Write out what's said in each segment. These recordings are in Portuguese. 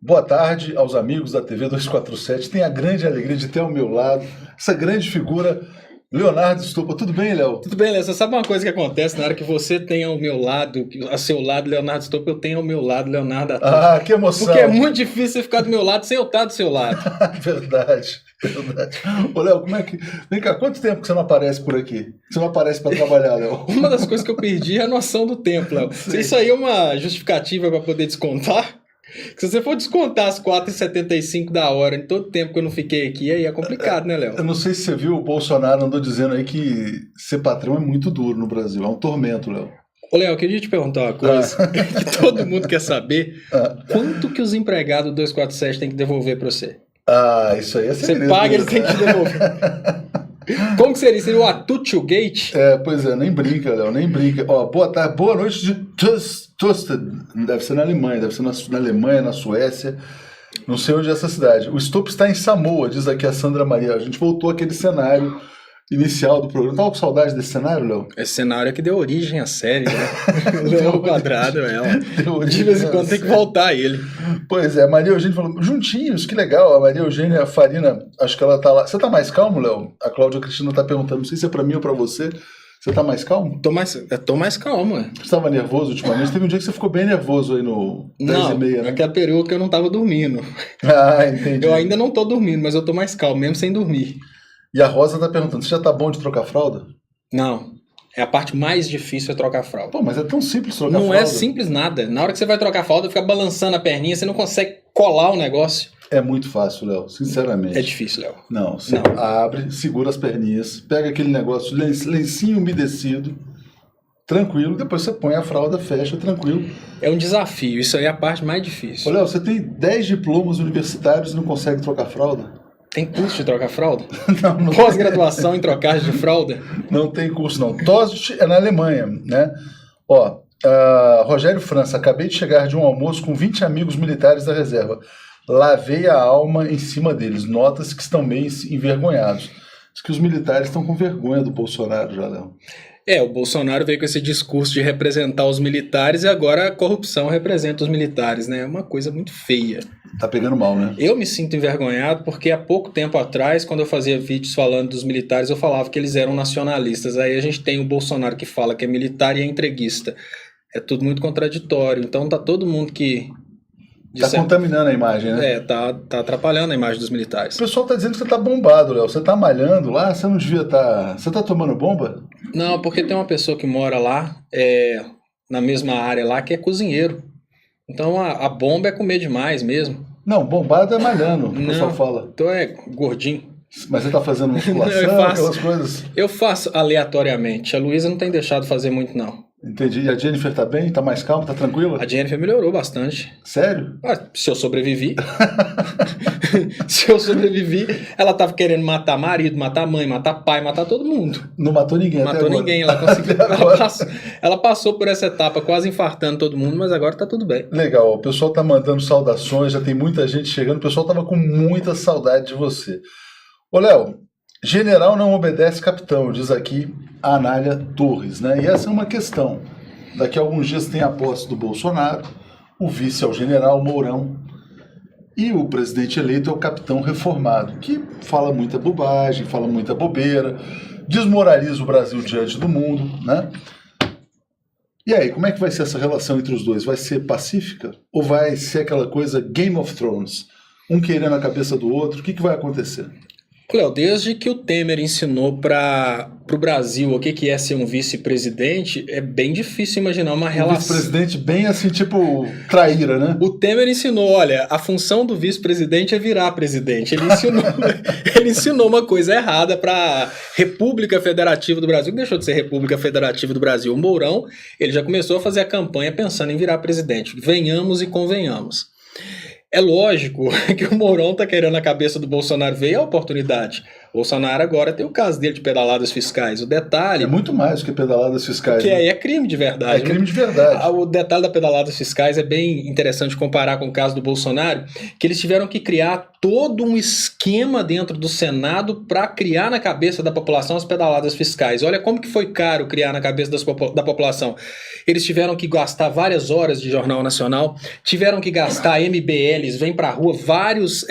Boa tarde aos amigos da TV 247. Tenho a grande alegria de ter ao meu lado essa grande figura, Leonardo Stoppa. Tudo bem, Léo? Tudo bem, Léo. Você sabe uma coisa que acontece na hora que você tem ao meu lado, a seu lado, Leonardo Stoppa, eu tenho ao meu lado, Leonardo Atucho. Ah, que emoção! Porque é muito difícil você ficar do meu lado sem eu estar do seu lado. Verdade. Ô, Léo, como é que... Vem cá, quanto tempo que você não aparece por aqui? Você não aparece para trabalhar, Léo? Uma das coisas que eu perdi é a noção do tempo, Léo. Se isso aí é uma justificativa para poder descontar... Se você for descontar as 4h75 da hora em todo o tempo que eu não fiquei aqui, aí é complicado, né, Léo? Eu não sei se você viu, o Bolsonaro andou dizendo aí que ser patrão é muito duro no Brasil, é um tormento, Léo. Ô, Léo, eu queria te perguntar uma coisa que todo mundo quer saber. Quanto que os empregados do 247 têm que devolver para você? Ah, isso aí é segredo. Você paga, eles têm que te devolver. Como que seria? Seria o Atucho Gate? Pois é, nem brinca, Léo, nem brinca. Ó, boa tarde, boa noite de Tusted. Deve ser na Alemanha, deve ser na Alemanha, na Suécia. Não sei onde é essa cidade. O Stoppa está em Samoa, diz aqui a Sandra Maria. A gente voltou àquele cenário inicial do programa. Tava com saudade desse cenário, Léo? Esse cenário é que deu origem à série, né? Léo ao quadrado, ela. De vez em quando tem que voltar ele. Pois é, a Maria Eugênia falou, juntinhos, que legal. A Maria Eugênia Farina, acho que ela tá lá. Você tá mais calmo, Léo? A Cláudia Cristina tá perguntando, não sei se é pra mim ou pra você. Você tá mais calmo? Tô mais calmo, Você estava nervoso ultimamente? Teve um dia que você ficou bem nervoso aí no 10h30, né? Naquela período que eu não tava dormindo. Ah, entendi. Eu ainda não tô dormindo, mas eu tô mais calmo, mesmo sem dormir. E a Rosa tá perguntando, você já tá bom de trocar fralda? Não. É a parte mais difícil é trocar fralda. Pô, mas é tão simples trocar fralda. Não é simples nada. Na hora que você vai trocar fralda, fica balançando a perninha, você não consegue colar o negócio. É muito fácil, Léo, sinceramente. É difícil, Léo. Não, você abre, segura as perninhas, pega aquele negócio, lencinho umedecido, tranquilo, depois você põe a fralda, fecha, tranquilo. É um desafio, isso aí é a parte mais difícil. Ô, Léo, você tem 10 diplomas universitários e não consegue trocar fralda? Tem curso de trocar fralda? Não Pós-graduação em trocar de fralda? Não tem curso, não. Tost é na Alemanha, né? Ó, Rogério França, acabei de chegar de um almoço com 20 amigos militares da reserva. Lavei a alma em cima deles. Nota-se que estão meio envergonhados. Diz que os militares estão com vergonha do Bolsonaro já, Léo. O Bolsonaro veio com esse discurso de representar os militares e agora a corrupção representa os militares, né? É uma coisa muito feia. Tá pegando mal, né? Eu me sinto envergonhado porque há pouco tempo atrás, quando eu fazia vídeos falando dos militares, eu falava que eles eram nacionalistas. Aí a gente tem o Bolsonaro que fala que é militar e é entreguista. É tudo muito contraditório. Então tá todo mundo que... Tá contaminando a imagem, né? Tá atrapalhando a imagem dos militares. O pessoal tá dizendo que você tá bombado, Léo. Você tá malhando lá, você não devia estar... Você tá tomando bomba? Não, porque tem uma pessoa que mora lá, na mesma área lá, que é cozinheiro. Então a bomba é comer demais mesmo. Não, bombado é malhando, o pessoal fala. Então é gordinho. Mas você tá fazendo musculação, aquelas coisas? Eu faço aleatoriamente. A Luísa não tem deixado fazer muito, não. Entendi. E a Jennifer tá bem? Tá mais calma? Tá tranquila? A Jennifer melhorou bastante. Sério? Se eu sobrevivi. Se eu sobrevivi, ela tava querendo matar marido, matar mãe, matar pai, matar todo mundo. Não matou ninguém até agora. Matou ninguém. Ela conseguiu. Ela passou por essa etapa quase infartando todo mundo, mas agora tá tudo bem. Legal. O pessoal tá mandando saudações, já tem muita gente chegando. O pessoal tava com muita saudade de você. Ô, Léo, general não obedece capitão, diz aqui a Anália Torres, né? E essa é uma questão. Daqui a alguns dias tem a posse do Bolsonaro, o vice é o general Mourão, e o presidente eleito é o capitão reformado, que fala muita bobagem, fala muita bobeira, desmoraliza o Brasil diante do mundo, né? E aí, como é que vai ser essa relação entre os dois? Vai ser pacífica? Ou vai ser aquela coisa Game of Thrones? Um querendo a cabeça do outro? O que vai acontecer? Léo, desde que o Temer ensinou para o Brasil o que é ser um vice-presidente, é bem difícil imaginar uma relação... vice-presidente bem assim, tipo, traíra, né? O Temer ensinou, olha, a função do vice-presidente é virar presidente. Ele ensinou uma coisa errada para a República Federativa do Brasil, que deixou de ser República Federativa do Brasil. O Mourão, ele já começou a fazer a campanha pensando em virar presidente. Venhamos e convenhamos. É lógico que o Mourão tá querendo a cabeça do Bolsonaro, veio a oportunidade. O Bolsonaro agora tem o caso dele de pedaladas fiscais. O detalhe... É muito mais do que pedaladas fiscais. Que aí é crime de verdade. É crime de verdade. O detalhe das pedaladas fiscais é bem interessante comparar com o caso do Bolsonaro, que eles tiveram que criar todo um esquema dentro do Senado para criar na cabeça da população as pedaladas fiscais. Olha como que foi caro criar na cabeça da população. Eles tiveram que gastar várias horas de Jornal Nacional, tiveram que gastar MBLs, vem pra rua, vários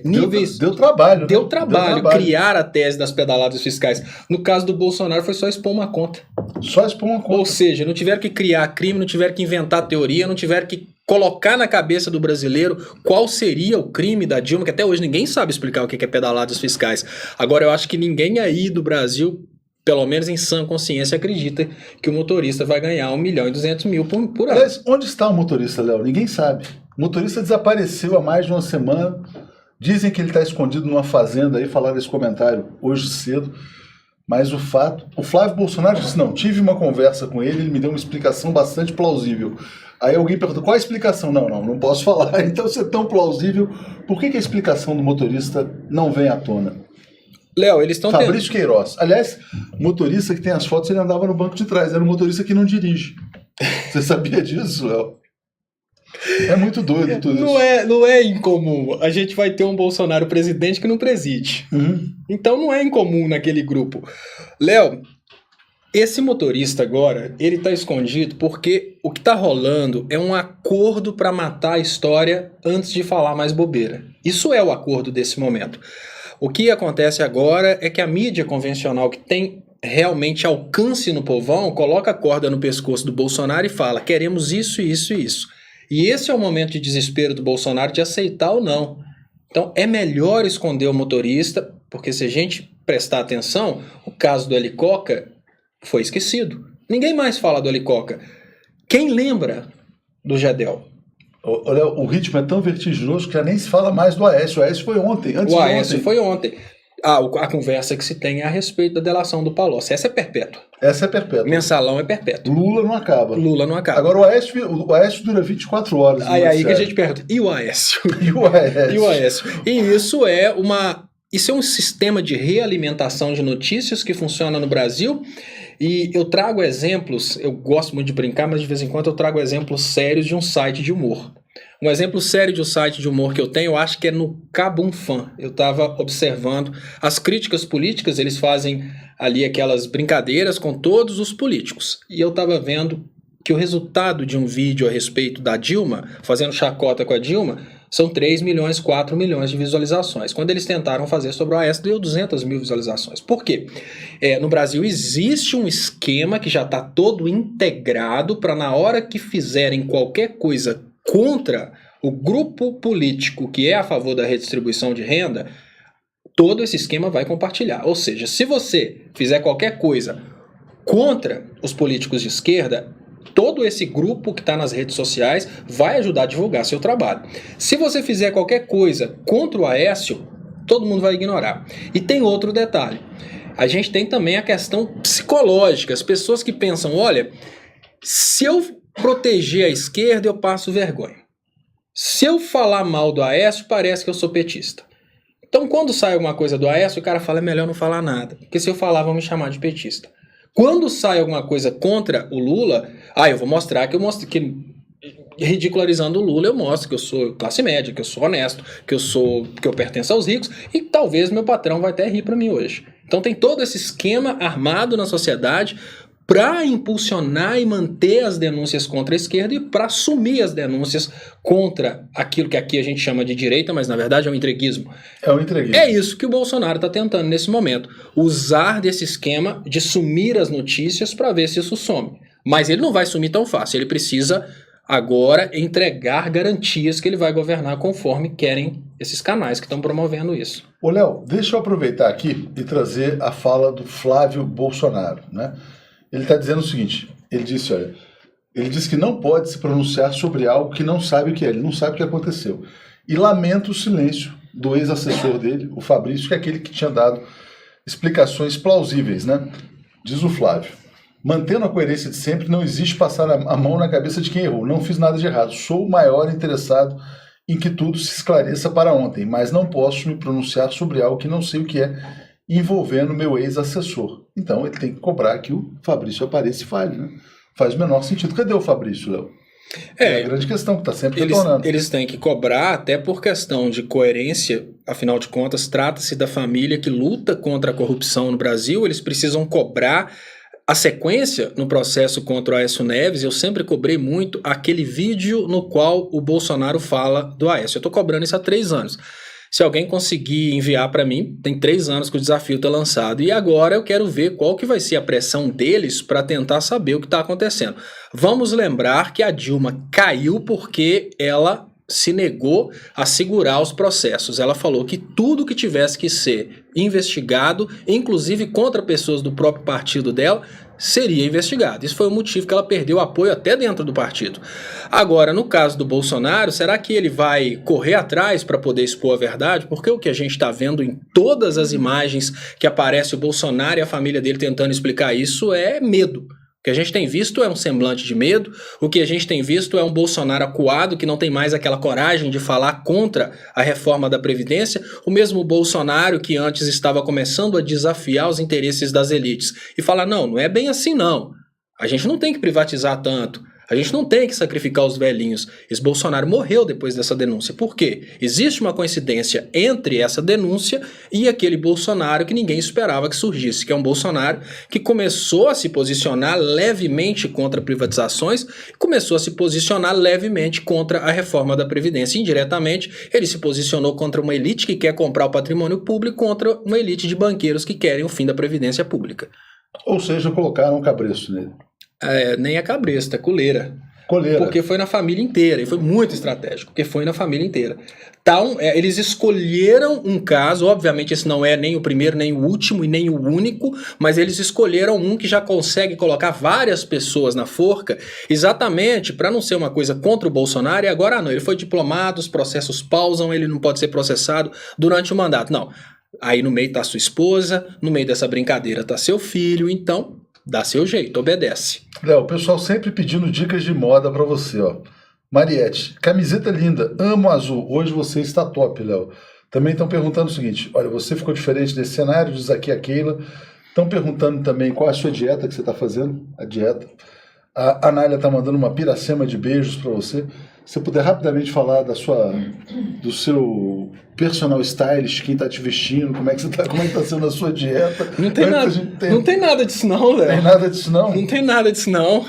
níveis... Deu trabalho. Deu trabalho criar a tese das pedaladas fiscais. No caso do Bolsonaro foi só expor uma conta. Só expor uma conta. Ou seja, não tiveram que criar crime, não tiveram que inventar teoria, não tiveram que colocar na cabeça do brasileiro qual seria o crime da Dilma, que até hoje ninguém sabe explicar o que é pedaladas fiscais. Agora, eu acho que ninguém aí do Brasil, pelo menos em sã consciência, acredita que o motorista vai ganhar 1.200.000 por ano. Aliás, onde está o motorista, Léo? Ninguém sabe. O motorista desapareceu há mais de uma semana. Dizem que ele está escondido numa fazenda aí, falaram esse comentário hoje cedo. Mas o fato... O Flávio Bolsonaro disse, não, tive uma conversa com ele, ele me deu uma explicação bastante plausível. Aí alguém perguntou, qual a explicação? Não posso falar. Então, se é tão plausível, por que a explicação do motorista não vem à tona? Léo, eles estão Fabrício Queiroz. Aliás, motorista que tem as fotos, ele andava no banco de trás. Era um motorista que não dirige. Você sabia disso, Léo? É muito doido tudo isso. Não é incomum. A gente vai ter um Bolsonaro presidente que não preside. Então não é incomum naquele grupo. Léo, esse motorista agora, ele está escondido porque o que está rolando é um acordo para matar a história antes de falar mais bobeira. Isso é o acordo desse momento. O que acontece agora é que a mídia convencional, que tem realmente alcance no povão, coloca a corda no pescoço do Bolsonaro e fala, queremos isso, isso e isso. E esse é o momento de desespero do Bolsonaro de aceitar ou não. Então é melhor esconder o motorista, porque se a gente prestar atenção, o caso do Helicoca foi esquecido. Ninguém mais fala do Helicoca. Quem lembra do Gedel? Olha, o ritmo é tão vertiginoso que já nem se fala mais do Aécio. O Aécio foi ontem. O Aécio foi ontem. A conversa que se tem é a respeito da delação do Palocci. Essa é perpétua. Essa é perpétua. Mensalão é perpétuo. Lula não acaba. Lula não acaba. Agora o Aécio dura 24 horas. Aí que a gente pergunta, e o Aécio? E o Aécio? E o Aécio? E isso é um sistema de realimentação de notícias que funciona no Brasil. E eu trago exemplos, eu gosto muito de brincar, mas de vez em quando eu trago exemplos sérios de um site de humor. Um exemplo sério de um site de humor que eu tenho, eu acho que é no Cabum.fan. Eu estava observando as críticas políticas, eles fazem ali aquelas brincadeiras com todos os políticos. E eu estava vendo que o resultado de um vídeo a respeito da Dilma, fazendo chacota com a Dilma, são 3 milhões, 4 milhões de visualizações. Quando eles tentaram fazer sobre o Aécio, deu 200 mil visualizações. Por quê? No Brasil existe um esquema que já está todo integrado para na hora que fizerem qualquer coisa contra o grupo político que é a favor da redistribuição de renda, todo esse esquema vai compartilhar. Ou seja, se você fizer qualquer coisa contra os políticos de esquerda, todo esse grupo que está nas redes sociais vai ajudar a divulgar seu trabalho. Se você fizer qualquer coisa contra o Aécio, todo mundo vai ignorar. E tem outro detalhe. A gente tem também a questão psicológica. As pessoas que pensam, olha, se eu proteger a esquerda, eu passo vergonha. Se eu falar mal do Aécio, parece que eu sou petista. Então, quando sai alguma coisa do Aécio, o cara fala, é melhor não falar nada. Porque se eu falar, vão me chamar de petista. Quando sai alguma coisa contra o Lula, eu vou mostrar que ridicularizando o Lula, eu mostro que eu sou classe média, que eu sou honesto, que eu pertenço aos ricos, e talvez meu patrão vai até rir para mim hoje. Então tem todo esse esquema armado na sociedade para impulsionar e manter as denúncias contra a esquerda e para assumir as denúncias contra aquilo que aqui a gente chama de direita, mas na verdade é um entreguismo. É um entreguismo. É isso que o Bolsonaro está tentando nesse momento. Usar desse esquema de sumir as notícias para ver se isso some. Mas ele não vai sumir tão fácil. Ele precisa agora entregar garantias que ele vai governar conforme querem esses canais que estão promovendo isso. Ô Léo, deixa eu aproveitar aqui e trazer a fala do Flávio Bolsonaro, né? Ele está dizendo o seguinte, ele disse que não pode se pronunciar sobre algo que não sabe o que é, ele não sabe o que aconteceu. E lamenta o silêncio do ex-assessor dele, o Fabrício, que é aquele que tinha dado explicações plausíveis, né? Diz o Flávio, mantendo a coerência de sempre, não existe passar a mão na cabeça de quem errou, não fiz nada de errado, sou o maior interessado em que tudo se esclareça para ontem, mas não posso me pronunciar sobre algo que não sei o que é, envolvendo meu ex-assessor. Então ele tem que cobrar que o Fabrício apareça e fale, né? Faz o menor sentido. Cadê o Fabrício, Léo? É a grande questão que está sempre retornando. Eles têm que cobrar, até por questão de coerência, afinal de contas, trata-se da família que luta contra a corrupção no Brasil, eles precisam cobrar a sequência no processo contra o Aécio Neves. Eu sempre cobrei muito aquele vídeo no qual o Bolsonaro fala do Aécio. Eu estou cobrando isso há 3 anos. Se alguém conseguir enviar para mim, tem 3 anos que o desafio está lançado. E agora eu quero ver qual que vai ser a pressão deles para tentar saber o que está acontecendo. Vamos lembrar que a Dilma caiu porque ela se negou a segurar os processos. Ela falou que tudo que tivesse que ser investigado, inclusive contra pessoas do próprio partido dela, seria investigado. Isso foi o motivo que ela perdeu apoio até dentro do partido. Agora, no caso do Bolsonaro, será que ele vai correr atrás para poder expor a verdade? Porque o que a gente está vendo em todas as imagens que aparece o Bolsonaro e a família dele tentando explicar isso é medo. O que a gente tem visto é um semblante de medo, o que a gente tem visto é um Bolsonaro acuado que não tem mais aquela coragem de falar contra a reforma da Previdência, o mesmo Bolsonaro que antes estava começando a desafiar os interesses das elites e falar, não é bem assim não, a gente não tem que privatizar tanto, a gente não tem que sacrificar os velhinhos. Esse Bolsonaro morreu depois dessa denúncia. Por quê? Existe uma coincidência entre essa denúncia e aquele Bolsonaro que ninguém esperava que surgisse, que é um Bolsonaro que começou a se posicionar levemente contra privatizações e começou a se posicionar levemente contra a reforma da Previdência. Indiretamente, ele se posicionou contra uma elite que quer comprar o patrimônio público contra uma elite de banqueiros que querem o fim da Previdência Pública. Ou seja, colocaram um cabresto nele. Nem a cabresto, é coleira. Porque foi na família inteira, e foi muito estratégico, porque foi na família inteira. Então, eles escolheram um caso, obviamente esse não é nem o primeiro, nem o último e nem o único, mas eles escolheram um que já consegue colocar várias pessoas na forca, exatamente para não ser uma coisa contra o Bolsonaro, e agora não, ele foi diplomado, os processos pausam, ele não pode ser processado durante o mandato. Não, aí no meio está sua esposa, no meio dessa brincadeira está seu filho, então dá seu jeito, obedece. Léo, o pessoal sempre pedindo dicas de moda pra você, ó. Mariette, camiseta linda, amo azul. Hoje você está top, Léo. Também estão perguntando o seguinte, olha, você ficou diferente desse cenário, diz aqui a Keila. Estão perguntando também qual é a sua dieta que você está fazendo, a dieta. A Anália está mandando uma piracema de beijos para você. Se você puder rapidamente falar do seu personal stylist, quem está te vestindo, como é que está sendo a sua dieta. Não tem nada disso não, Léo. Tem nada disso não? Não tem nada disso não.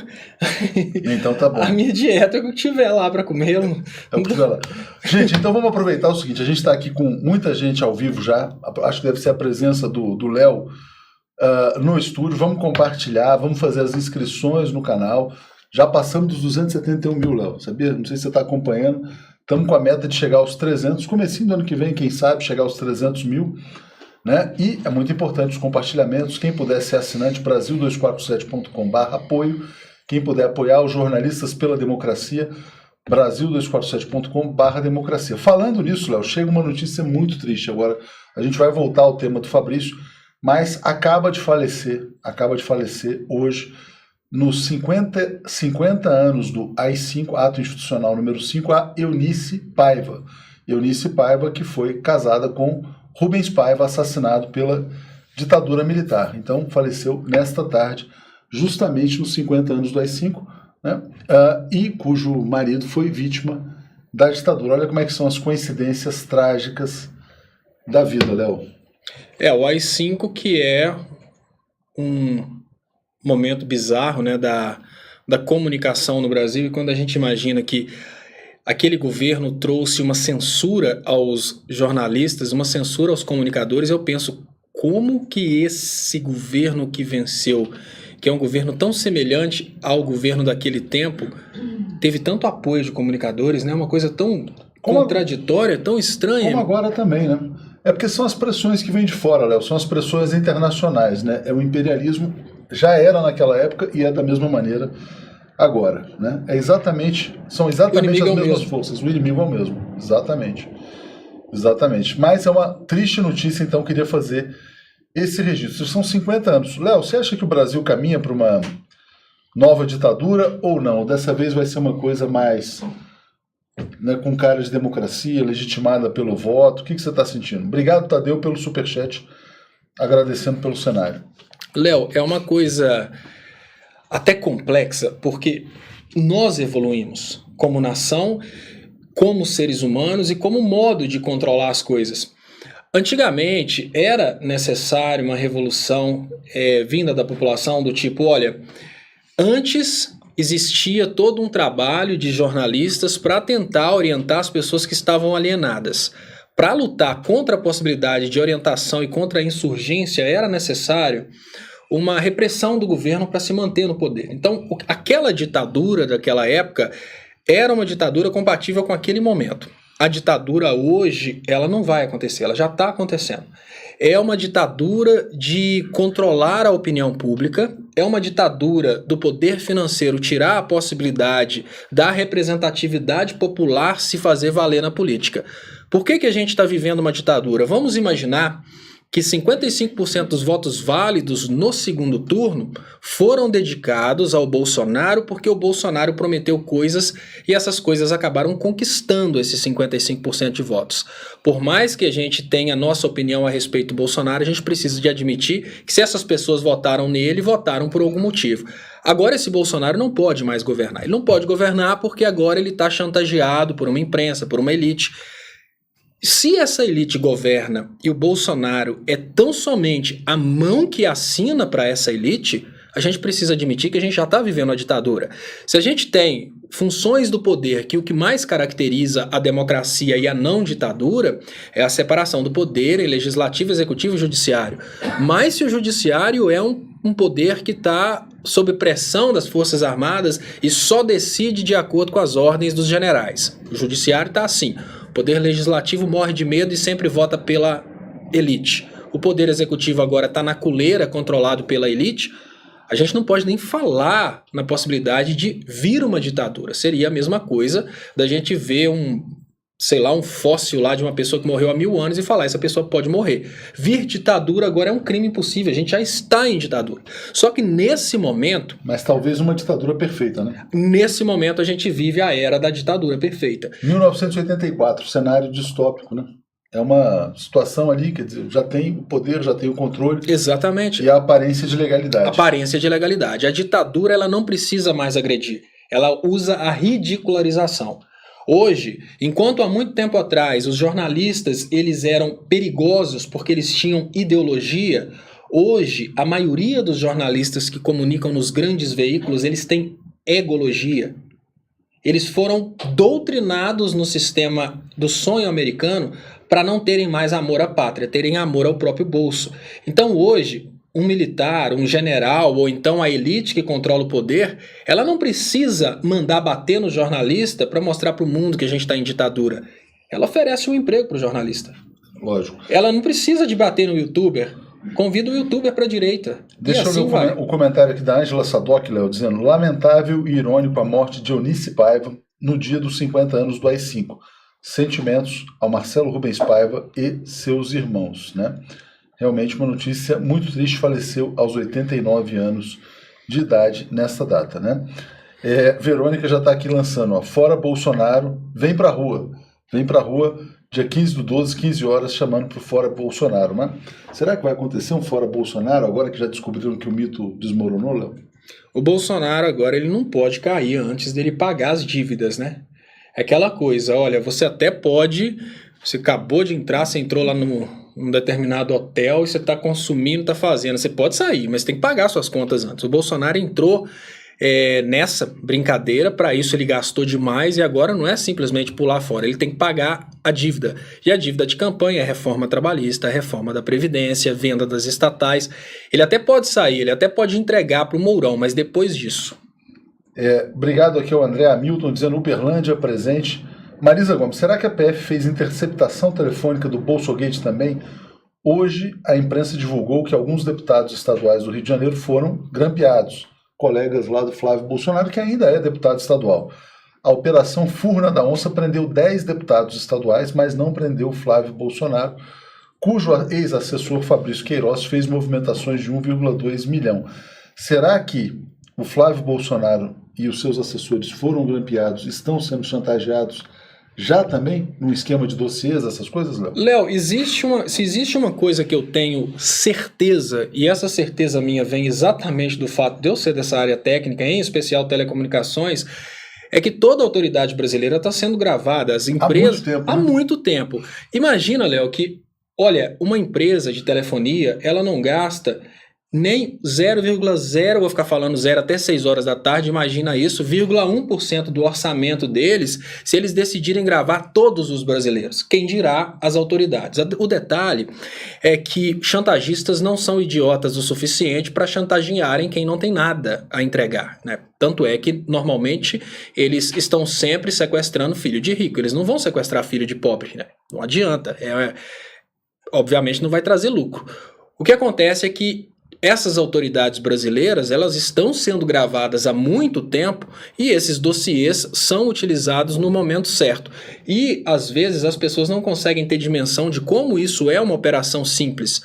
Então tá bom. A minha dieta é o que eu tiver lá para comer. É o que tiver lá. Gente, então vamos aproveitar o seguinte, a gente está aqui com muita gente ao vivo já, acho que deve ser a presença do Léo no estúdio, vamos compartilhar, vamos fazer as inscrições no canal. Já passamos dos 271 mil, Léo, sabia? Não sei se você está acompanhando. Estamos com a meta de chegar aos 300, comecinho do ano que vem, quem sabe, chegar aos 300 mil. Né? E é muito importante os compartilhamentos. Quem puder ser assinante, brasil247.com/apoio. Quem puder apoiar os jornalistas pela democracia, brasil247.com/democracia. Falando nisso, Léo, chega uma notícia muito triste agora. A gente vai voltar ao tema do Fabrício, mas acaba de falecer hoje, nos 50 anos do AI-5, ato institucional número 5, a Eunice Paiva. Eunice Paiva, que foi casada com Rubens Paiva, assassinado pela ditadura militar. Então, faleceu nesta tarde, justamente nos 50 anos do AI-5, né? E cujo marido foi vítima da ditadura. Olha como é que são as coincidências trágicas da vida, Léo. O AI-5, que é um momento bizarro, né, da comunicação no Brasil, e quando a gente imagina que aquele governo trouxe uma censura aos jornalistas, uma censura aos comunicadores, eu penso como que esse governo que venceu, que é um governo tão semelhante ao governo daquele tempo, teve tanto apoio de comunicadores, né, uma coisa tão contraditória, tão estranha. Como agora também, né? É porque são as pressões que vêm de fora, Léo, são as pressões internacionais, né? É o imperialismo, já era naquela época e é da mesma maneira agora, né? São exatamente as mesmas forças, o inimigo é o mesmo, exatamente. Mas é uma triste notícia, então queria fazer esse registro. São 50 anos. Léo, você acha que o Brasil caminha para uma nova ditadura ou não? Dessa vez vai ser uma coisa mais, né, com cara de democracia, legitimada pelo voto. O que você está sentindo? Obrigado, Tadeu, pelo superchat, agradecendo pelo cenário. Léo, é uma coisa até complexa, porque nós evoluímos como nação, como seres humanos e como modo de controlar as coisas. Antigamente era necessário uma revolução vinda da população do tipo, olha, antes existia todo um trabalho de jornalistas para tentar orientar as pessoas que estavam alienadas. Para lutar contra a possibilidade de orientação e contra a insurgência era necessário uma repressão do governo para se manter no poder. Então, aquela ditadura daquela época era uma ditadura compatível com aquele momento. A ditadura hoje, ela não vai acontecer, ela já está acontecendo. É uma ditadura de controlar a opinião pública, é uma ditadura do poder financeiro tirar a possibilidade da representatividade popular se fazer valer na política. Por que a gente está vivendo uma ditadura? Vamos imaginar que 55% dos votos válidos no segundo turno foram dedicados ao Bolsonaro porque o Bolsonaro prometeu coisas e essas coisas acabaram conquistando esses 55% de votos. Por mais que a gente tenha nossa opinião a respeito do Bolsonaro, a gente precisa de admitir que se essas pessoas votaram nele, votaram por algum motivo. Agora esse Bolsonaro não pode mais governar. Ele não pode governar porque agora ele está chantageado por uma imprensa, por uma elite. Se essa elite governa e o Bolsonaro é tão somente a mão que assina para essa elite, a gente precisa admitir que a gente já está vivendo a ditadura. Se a gente tem funções do poder que o que mais caracteriza a democracia e a não ditadura é a separação do poder em legislativo, executivo e judiciário. Mas se o judiciário é um poder que está sob pressão das Forças Armadas e só decide de acordo com as ordens dos generais. O judiciário está assim. O poder legislativo morre de medo e sempre vota pela elite. O poder executivo agora está na coleira, controlado pela elite. A gente não pode nem falar na possibilidade de vir uma ditadura. Seria a mesma coisa da gente ver um fóssil lá de uma pessoa que morreu há 1000 anos e falar, essa pessoa pode morrer. Vir ditadura agora é um crime impossível, a gente já está em ditadura. Só que nesse momento... Mas talvez uma ditadura perfeita, né? Nesse momento a gente vive a era da ditadura perfeita. 1984, cenário distópico, né? É uma situação ali, quer dizer, já tem o poder, já tem o controle. Exatamente. E a aparência de legalidade. Aparência de legalidade. A ditadura, ela não precisa mais agredir. Ela usa a ridicularização. Hoje, enquanto há muito tempo atrás os jornalistas eles eram perigosos porque eles tinham ideologia, hoje a maioria dos jornalistas que comunicam nos grandes veículos, eles têm egologia. Eles foram doutrinados no sistema do sonho americano para não terem mais amor à pátria, terem amor ao próprio bolso. Então hoje, um militar, um general ou então a elite que controla o poder, ela não precisa mandar bater no jornalista para mostrar para o mundo que a gente está em ditadura. Ela oferece um emprego para o jornalista. Lógico. Ela não precisa de bater no youtuber. Convida o youtuber para a direita. Deixa eu ver o comentário aqui da Ângela Sadoc, Léo, dizendo: lamentável e irônico a morte de Eunice Paiva no dia dos 50 anos do AI-5. Sentimentos ao Marcelo Rubens Paiva e seus irmãos, né? Realmente uma notícia muito triste, faleceu aos 89 anos de idade nesta data, né? Verônica já está aqui lançando, ó, fora Bolsonaro, vem pra rua, dia 15/12, 15 horas, chamando pro fora Bolsonaro, né? Será que vai acontecer um fora Bolsonaro, agora que já descobriram que o mito desmoronou, Léo? O Bolsonaro agora ele não pode cair antes dele pagar as dívidas, né? É aquela coisa, olha, você até pode, você acabou de entrar, você entrou lá num determinado hotel e você está consumindo, está fazendo. Você pode sair, mas tem que pagar suas contas antes. O Bolsonaro entrou nessa brincadeira, para isso ele gastou demais e agora não é simplesmente pular fora, ele tem que pagar a dívida. E a dívida de campanha é reforma trabalhista, reforma da Previdência, venda das estatais. Ele até pode sair, ele até pode entregar para o Mourão, mas depois disso. Obrigado aqui ao André Hamilton, dizendo Uberlândia presente. Marisa Gomes, será que a PF fez interceptação telefônica do Bolsogate também? Hoje, a imprensa divulgou que alguns deputados estaduais do Rio de Janeiro foram grampeados, colegas lá do Flávio Bolsonaro, que ainda é deputado estadual. A Operação Furna da Onça prendeu 10 deputados estaduais, mas não prendeu o Flávio Bolsonaro, cujo ex-assessor Fabrício Queiroz fez movimentações de 1,2 milhão. Será que o Flávio Bolsonaro e os seus assessores foram grampeados, estão sendo chantageados já também num esquema de dossiês, essas coisas, Léo? Léo, se existe uma coisa que eu tenho certeza, e essa certeza minha vem exatamente do fato de eu ser dessa área técnica, em especial telecomunicações, é que toda autoridade brasileira está sendo gravada, as empresas... Há muito tempo. Imagina, Léo, que, olha, uma empresa de telefonia, ela não gasta nem 0,0, vou ficar falando 0 até 6 horas da tarde, imagina isso, 0,1% do orçamento deles, se eles decidirem gravar todos os brasileiros. Quem dirá as autoridades? O detalhe é que chantagistas não são idiotas o suficiente para chantagearem quem não tem nada a entregar, né? Tanto é que, normalmente, eles estão sempre sequestrando filho de rico. Eles não vão sequestrar filho de pobre, né? Não adianta. Obviamente não vai trazer lucro. O que acontece é que essas autoridades brasileiras, elas estão sendo gravadas há muito tempo e esses dossiês são utilizados no momento certo. E, às vezes, as pessoas não conseguem ter dimensão de como isso é uma operação simples.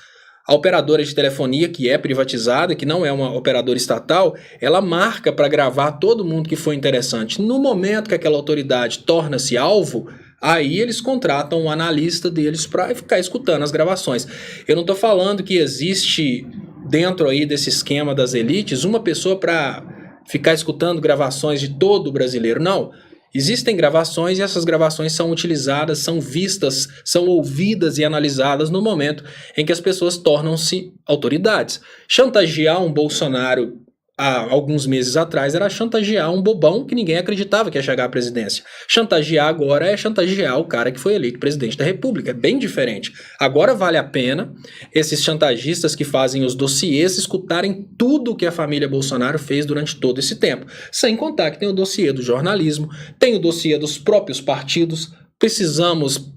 A operadora de telefonia, que é privatizada, que não é uma operadora estatal, ela marca para gravar todo mundo que foi interessante. No momento que aquela autoridade torna-se alvo, aí eles contratam um analista deles para ficar escutando as gravações. Eu não estou falando que existe dentro aí desse esquema das elites uma pessoa para ficar escutando gravações de todo o brasileiro. Não. Existem gravações e essas gravações são utilizadas, são vistas, são ouvidas e analisadas no momento em que as pessoas tornam-se autoridades. Chantagear um Bolsonaro há alguns meses atrás era chantagear um bobão que ninguém acreditava que ia chegar à presidência. Chantagear agora é chantagear o cara que foi eleito presidente da República. É bem diferente. Agora vale a pena esses chantagistas que fazem os dossiês escutarem tudo o que a família Bolsonaro fez durante todo esse tempo. Sem contar que tem o dossiê do jornalismo, tem o dossiê dos próprios partidos. Precisamos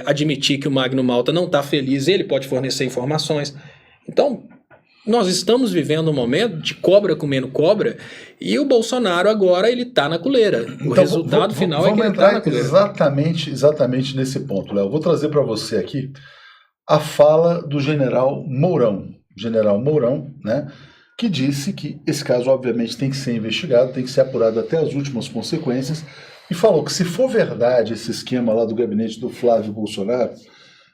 admitir que o Magno Malta não está feliz, ele pode fornecer informações. Então, nós estamos vivendo um momento de cobra comendo cobra e o Bolsonaro agora ele está na coleira. O resultado final é que ele está na coleira. Exatamente nesse ponto, Léo. Vou trazer para você aqui a fala do general Mourão. General Mourão, né, que disse que esse caso obviamente tem que ser investigado, tem que ser apurado até as últimas consequências e falou que se for verdade esse esquema lá do gabinete do Flávio Bolsonaro,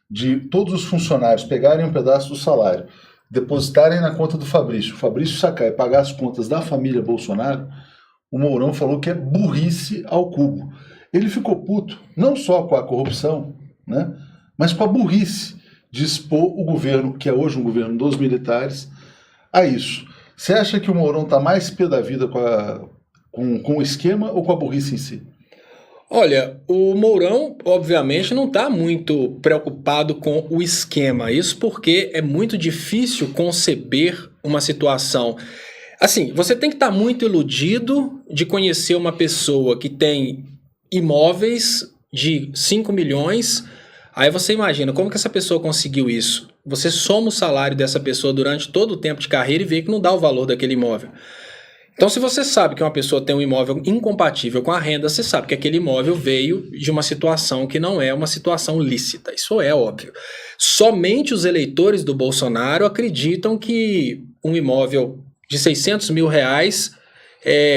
de todos os funcionários pegarem um pedaço do salário, depositarem na conta do Fabrício, o Fabrício sacar e pagar as contas da família Bolsonaro, o Mourão falou que é burrice ao cubo. Ele ficou puto, não só com a corrupção, né, mas com a burrice de expor o governo, que é hoje um governo dos militares, a isso. Você acha que o Mourão está mais pé da vida com o esquema ou com a burrice em si? Olha, o Mourão, obviamente, não está muito preocupado com o esquema. Isso porque é muito difícil conceber uma situação. Assim, você tem que estar muito iludido de conhecer uma pessoa que tem imóveis de 5 milhões. Aí você imagina, como que essa pessoa conseguiu isso? Você soma o salário dessa pessoa durante todo o tempo de carreira e vê que não dá o valor daquele imóvel. Então, se você sabe que uma pessoa tem um imóvel incompatível com a renda, você sabe que aquele imóvel veio de uma situação que não é uma situação lícita. Isso é óbvio. Somente os eleitores do Bolsonaro acreditam que um imóvel de 600 mil reais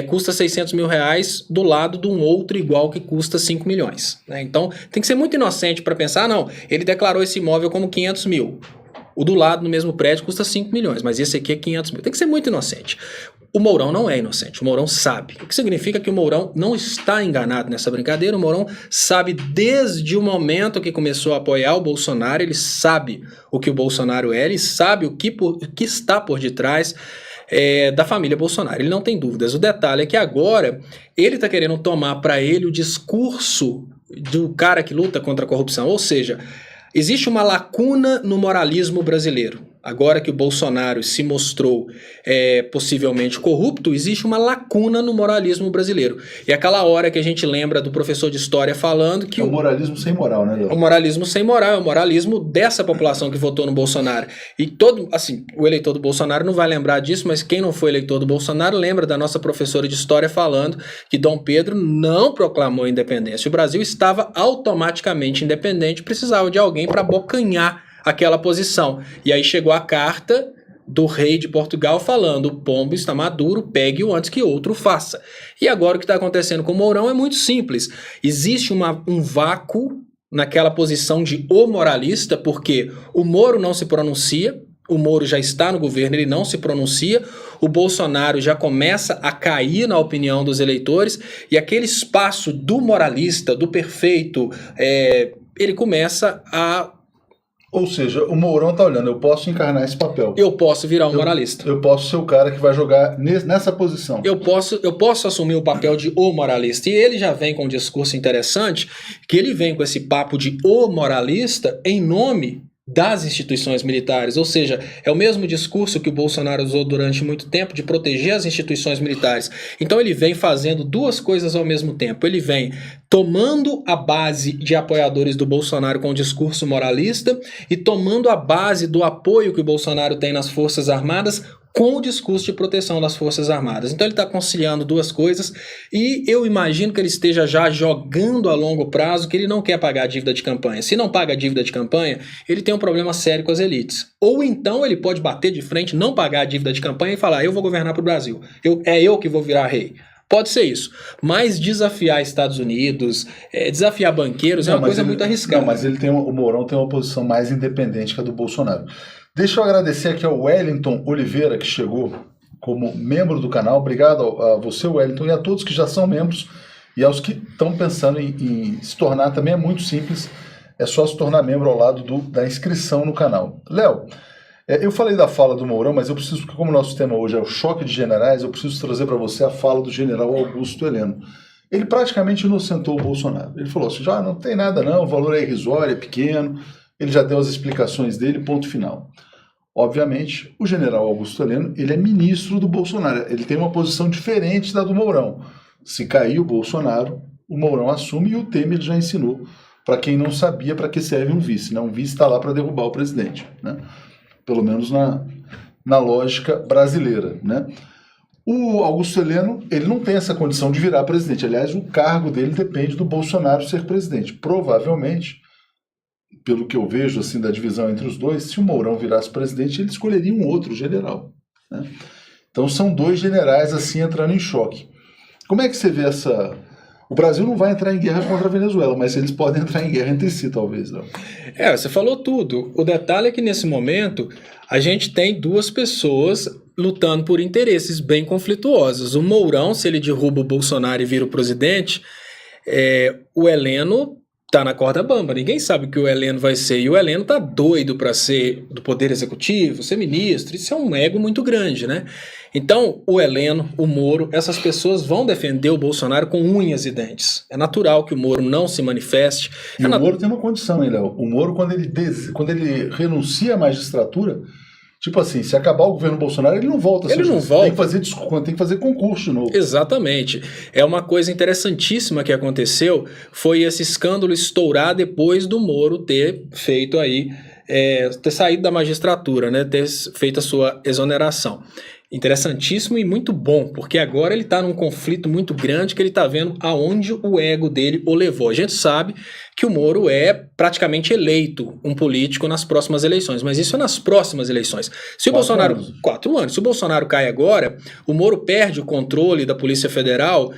custa 600 mil reais do lado de um outro igual que custa 5 milhões. Né? Então, tem que ser muito inocente para pensar, não, ele declarou esse imóvel como 500 mil. O do lado, no mesmo prédio, custa 5 milhões, mas esse aqui é 500 mil. Tem que ser muito inocente. O Mourão não é inocente, o Mourão sabe. O que significa que o Mourão não está enganado nessa brincadeira. O Mourão sabe desde o momento que começou a apoiar o Bolsonaro, ele sabe o que o Bolsonaro é, ele sabe o que está por detrás da família Bolsonaro. Ele não tem dúvidas. O detalhe é que agora ele está querendo tomar para ele o discurso do cara que luta contra a corrupção. Ou seja, existe uma lacuna no moralismo brasileiro. Agora que o Bolsonaro se mostrou possivelmente corrupto, existe uma lacuna no moralismo brasileiro. E aquela hora que a gente lembra do professor de história falando que... É o moralismo sem moral, né, Léo? O moralismo sem moral, é o moralismo dessa população que votou no Bolsonaro. E todo, assim, o eleitor do Bolsonaro não vai lembrar disso, mas quem não foi eleitor do Bolsonaro lembra da nossa professora de história falando que Dom Pedro não proclamou a independência. O Brasil estava automaticamente independente, precisava de alguém para abocanhar aquela posição. E aí chegou a carta do rei de Portugal falando: o pombo está maduro, pegue-o antes que outro faça. E agora o que está acontecendo com o Mourão é muito simples. Existe um vácuo naquela posição de o moralista, porque o Moro não se pronuncia, o Moro já está no governo, ele não se pronuncia, o Bolsonaro já começa a cair na opinião dos eleitores, e aquele espaço do moralista, do perfeito, ele começa a... Ou seja, o Mourão tá olhando, eu posso encarnar esse papel. Eu posso virar um moralista. Eu posso ser o cara que vai jogar nessa posição. Eu posso assumir o papel de o moralista. E ele já vem com um discurso interessante, que ele vem com esse papo de o moralista em nome das instituições militares, ou seja, é o mesmo discurso que o Bolsonaro usou durante muito tempo de proteger as instituições militares. Então ele vem fazendo duas coisas ao mesmo tempo. Ele vem tomando a base de apoiadores do Bolsonaro com o discurso moralista e tomando a base do apoio que o Bolsonaro tem nas Forças Armadas com o discurso de proteção das Forças Armadas. Então ele está conciliando duas coisas e eu imagino que ele esteja já jogando a longo prazo que ele não quer pagar a dívida de campanha. Se não paga a dívida de campanha, ele tem um problema sério com as elites. Ou então ele pode bater de frente, não pagar a dívida de campanha e falar: eu vou governar para o Brasil, eu que vou virar rei. Pode ser isso, mas desafiar Estados Unidos, desafiar banqueiros é uma coisa muito arriscada. Não, mas o Mourão tem uma posição mais independente que a do Bolsonaro. Deixa eu agradecer aqui ao Wellington Oliveira, que chegou como membro do canal. Obrigado a você, Wellington, e a todos que já são membros e aos que estão pensando em se tornar. Também é muito simples, é só se tornar membro ao lado da inscrição no canal. Léo, eu falei da fala do Mourão, mas eu preciso, porque como o nosso tema hoje é o choque de generais, eu preciso trazer para você a fala do general Augusto Heleno. Ele praticamente inocentou o Bolsonaro. Ele falou assim: já não tem nada não, o valor é irrisório, é pequeno. Ele já deu as explicações dele, ponto final. Obviamente, o general Augusto Heleno, ele é ministro do Bolsonaro. Ele tem uma posição diferente da do Mourão. Se cair o Bolsonaro, o Mourão assume, e o Temer já ensinou, para quem não sabia, para que serve um vice. Né? Um vice está lá para derrubar o presidente. Né? Pelo menos na lógica brasileira. Né? O Augusto Heleno, ele não tem essa condição de virar presidente. Aliás, o cargo dele depende do Bolsonaro ser presidente. Provavelmente, pelo que eu vejo assim da divisão entre os dois, se o Mourão virasse presidente, ele escolheria um outro general. Né? Então são dois generais assim entrando em choque. Como é que você vê essa... O Brasil não vai entrar em guerra contra a Venezuela, mas eles podem entrar em guerra entre si, talvez. Não? Você falou tudo. O detalhe é que nesse momento a gente tem duas pessoas lutando por interesses bem conflituosos. O Mourão, se ele derruba o Bolsonaro e vira o presidente, o Heleno tá na corda bamba, ninguém sabe o que o Heleno vai ser, e o Heleno tá doido para ser do Poder Executivo, ser ministro, isso é um ego muito grande, né? Então, o Heleno, o Moro, essas pessoas vão defender o Bolsonaro com unhas e dentes. É natural que o Moro não se manifeste. E o Moro tem uma condição, hein, Léo? O Moro, quando ele renuncia à magistratura, tipo assim, se acabar o governo Bolsonaro, ele não volta. Ele não volta. Tem que fazer concurso de novo. Exatamente. É uma coisa interessantíssima que aconteceu, foi esse escândalo estourar depois do Moro ter feito aí, ter saído da magistratura, né, ter feito a sua exoneração. Interessantíssimo e muito bom, porque agora ele está num conflito muito grande que ele está vendo aonde o ego dele o levou. A gente sabe que o Moro é praticamente eleito um político nas próximas eleições, mas isso é nas próximas eleições. Se o Bolsonaro... 4 anos. Se o Bolsonaro cai agora, o Moro perde o controle da Polícia Federal,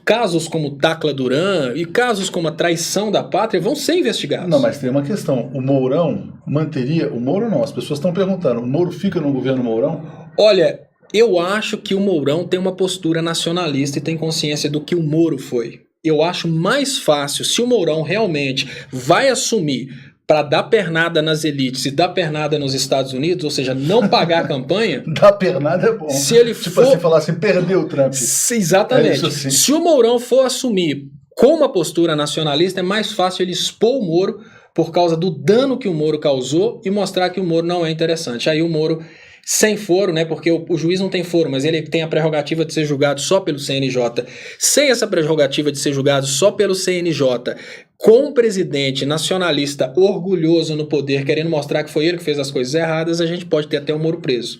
casos como Tacla Duran e casos como a traição da pátria vão ser investigados. Não, mas tem uma questão. O Mourão manteria... O Moro não, as pessoas estão perguntando. O Moro fica no governo Mourão? Olha... Eu acho que o Mourão tem uma postura nacionalista e tem consciência do que o Moro foi. Eu acho mais fácil, se o Mourão realmente vai assumir para dar pernada nas elites e dar pernada nos Estados Unidos, ou seja, não pagar a campanha... Dar pernada é bom. Se ele tipo assim, falar assim, perdeu o Trump. Exatamente. É isso, assim. Se o Mourão for assumir com uma postura nacionalista, é mais fácil ele expor o Moro por causa do dano que o Moro causou e mostrar que o Moro não é interessante. Aí o Moro... sem foro, né? Porque o juiz não tem foro, mas ele tem a prerrogativa de ser julgado só pelo CNJ. Sem essa prerrogativa de ser julgado só pelo CNJ, com um presidente nacionalista orgulhoso no poder, querendo mostrar que foi ele que fez as coisas erradas, a gente pode ter até o Moro preso.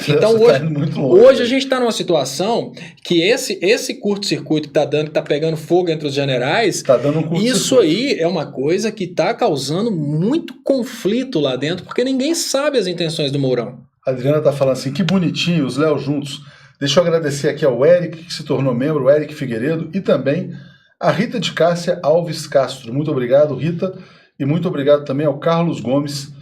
Então hoje a gente está numa situação que esse curto-circuito que está dando, que está pegando fogo entre os generais, tá dando isso aí é uma coisa que está causando muito conflito lá dentro, porque ninguém sabe as intenções do Mourão. A Adriana está falando assim, que bonitinho, os Léo juntos. Deixa eu agradecer aqui ao Eric, que se tornou membro, o Eric Figueiredo, e também a Rita de Cássia Alves Castro. Muito obrigado, Rita, e muito obrigado também ao Carlos Gomes,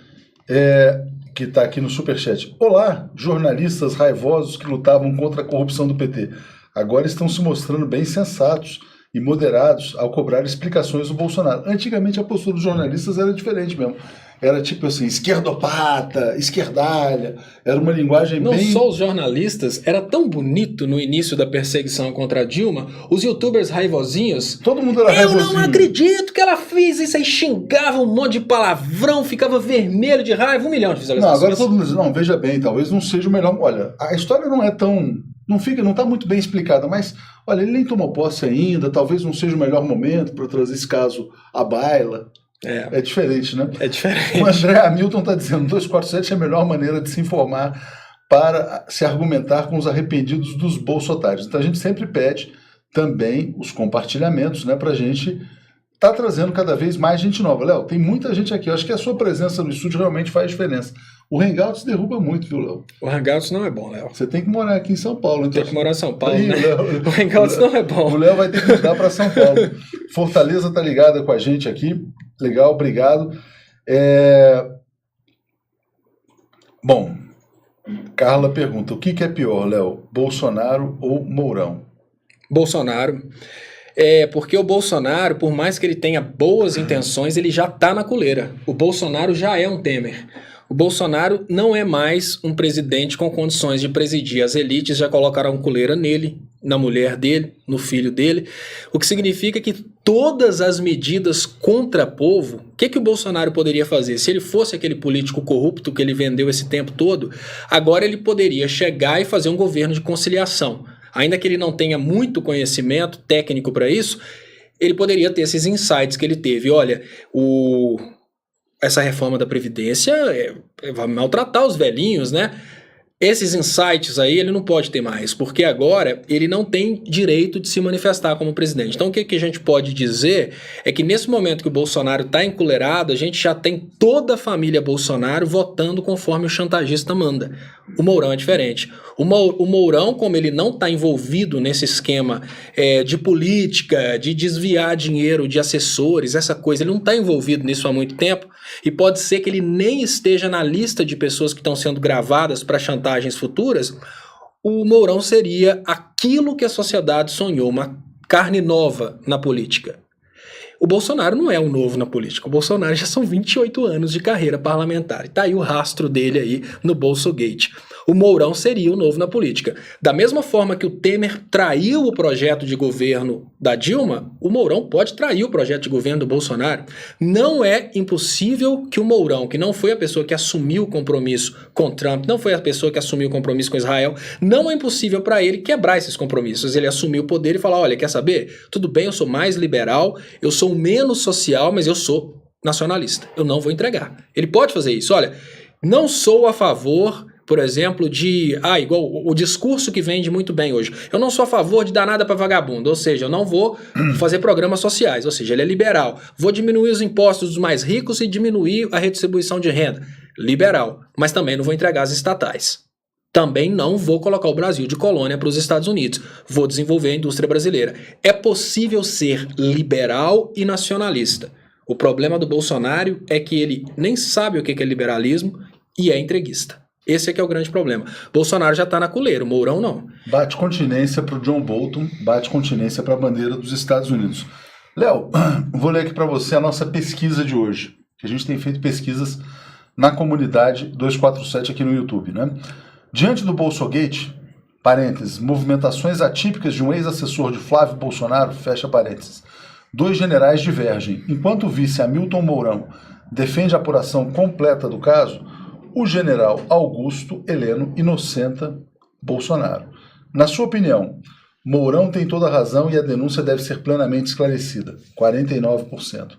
que está aqui no Superchat. Olá, jornalistas raivosos que lutavam contra a corrupção do PT. Agora estão se mostrando bem sensatos e moderados ao cobrar explicações do Bolsonaro. Antigamente a postura dos jornalistas era diferente mesmo. Era tipo assim, esquerdopata, esquerdalha, era uma linguagem Não bem... Não só os jornalistas, era tão bonito no início da perseguição contra a Dilma, os youtubers raivosinhos... Todo mundo era raivosinho. Eu não acredito que ela fez isso aí, xingava um monte de palavrão, ficava vermelho de raiva, 1 milhão de visualizações. Não, agora todo mundo diz, não, veja bem, talvez não seja o melhor... Olha, a história não é tão... Não está muito bem explicada, mas, olha, ele nem tomou posse ainda, talvez não seja o melhor momento para trazer esse caso à baila. É diferente, né? É diferente. O André Hamilton está dizendo, 247 é a melhor maneira de se informar para se argumentar com os arrependidos dos bolsotários. Então a gente sempre pede também os compartilhamentos, né, para a gente estar trazendo cada vez mais gente nova. Léo, tem muita gente aqui, eu acho que a sua presença no estúdio realmente faz diferença. O Hangouts derruba muito, viu, Léo? O Hangouts não é bom, Léo. Você tem que morar aqui em São Paulo. Então, tem que morar em São Paulo, aí, né? Léo, o Hangouts não é bom. O Léo vai ter que mudar para São Paulo. Fortaleza tá ligada com a gente aqui. Legal, obrigado. Bom, Carla pergunta, o que é pior, Léo? Bolsonaro ou Mourão? Bolsonaro. Porque o Bolsonaro, por mais que ele tenha boas intenções, ele já está na coleira. O Bolsonaro já é um Temer. O Bolsonaro não é mais um presidente com condições de presidir. As elites já colocaram coleira nele, na mulher dele, no filho dele, o que significa que todas as medidas contra o povo, o que o Bolsonaro poderia fazer? Se ele fosse aquele político corrupto que ele vendeu esse tempo todo, agora ele poderia chegar e fazer um governo de conciliação. Ainda que ele não tenha muito conhecimento técnico para isso, ele poderia ter esses insights que ele teve. Olha, essa reforma da Previdência vai maltratar os velhinhos, né? Esses insights aí ele não pode ter mais, porque agora ele não tem direito de se manifestar como presidente. Então o que a gente pode dizer é que nesse momento que o Bolsonaro está encolerado, a gente já tem toda a família Bolsonaro votando conforme o chantagista manda. O Mourão é diferente. O Mourão, como ele não está envolvido nesse esquema de política, de desviar dinheiro de assessores, essa coisa, ele não está envolvido nisso há muito tempo, e pode ser que ele nem esteja na lista de pessoas que estão sendo gravadas para chantagens futuras. O Mourão seria aquilo que a sociedade sonhou, uma carne nova na política. O Bolsonaro não é um novo na política. O Bolsonaro já são 28 anos de carreira parlamentar. E tá aí o rastro dele aí no Bolsogate. O Mourão seria o novo na política. Da mesma forma que o Temer traiu o projeto de governo da Dilma, o Mourão pode trair o projeto de governo do Bolsonaro. Não é impossível que o Mourão, que não foi a pessoa que assumiu o compromisso com Trump, não foi a pessoa que assumiu o compromisso com Israel, não é impossível para ele quebrar esses compromissos. Ele assumir o poder e falar, olha, quer saber? Tudo bem, eu sou mais liberal, eu sou menos social, mas eu sou nacionalista. Eu não vou entregar. Ele pode fazer isso. Olha, não sou a favor, por exemplo, igual o discurso que vende muito bem hoje. Eu não sou a favor de dar nada para vagabundo, ou seja, eu não vou fazer programas sociais, ou seja, ele é liberal. Vou diminuir os impostos dos mais ricos e diminuir a redistribuição de renda. Liberal. Mas também não vou entregar as estatais. Também não vou colocar o Brasil de colônia para os Estados Unidos. Vou desenvolver a indústria brasileira. É possível ser liberal e nacionalista. O problema do Bolsonaro é que ele nem sabe o que é liberalismo e é entreguista. Esse é que é o grande problema. Bolsonaro já está na coleira, o Mourão não. Bate continência para o John Bolton, bate continência para a bandeira dos Estados Unidos. Léo, vou ler aqui para você a nossa pesquisa de hoje. A gente tem feito pesquisas na comunidade 247 aqui no YouTube, né? Diante do Bolsogate, parênteses, movimentações atípicas de um ex-assessor de Flávio Bolsonaro, fecha parênteses, 2 generais divergem. Enquanto o vice Hamilton Mourão defende a apuração completa do caso, o general Augusto Heleno inocenta Bolsonaro. Na sua opinião, Mourão tem toda a razão e a denúncia deve ser plenamente esclarecida, 49%.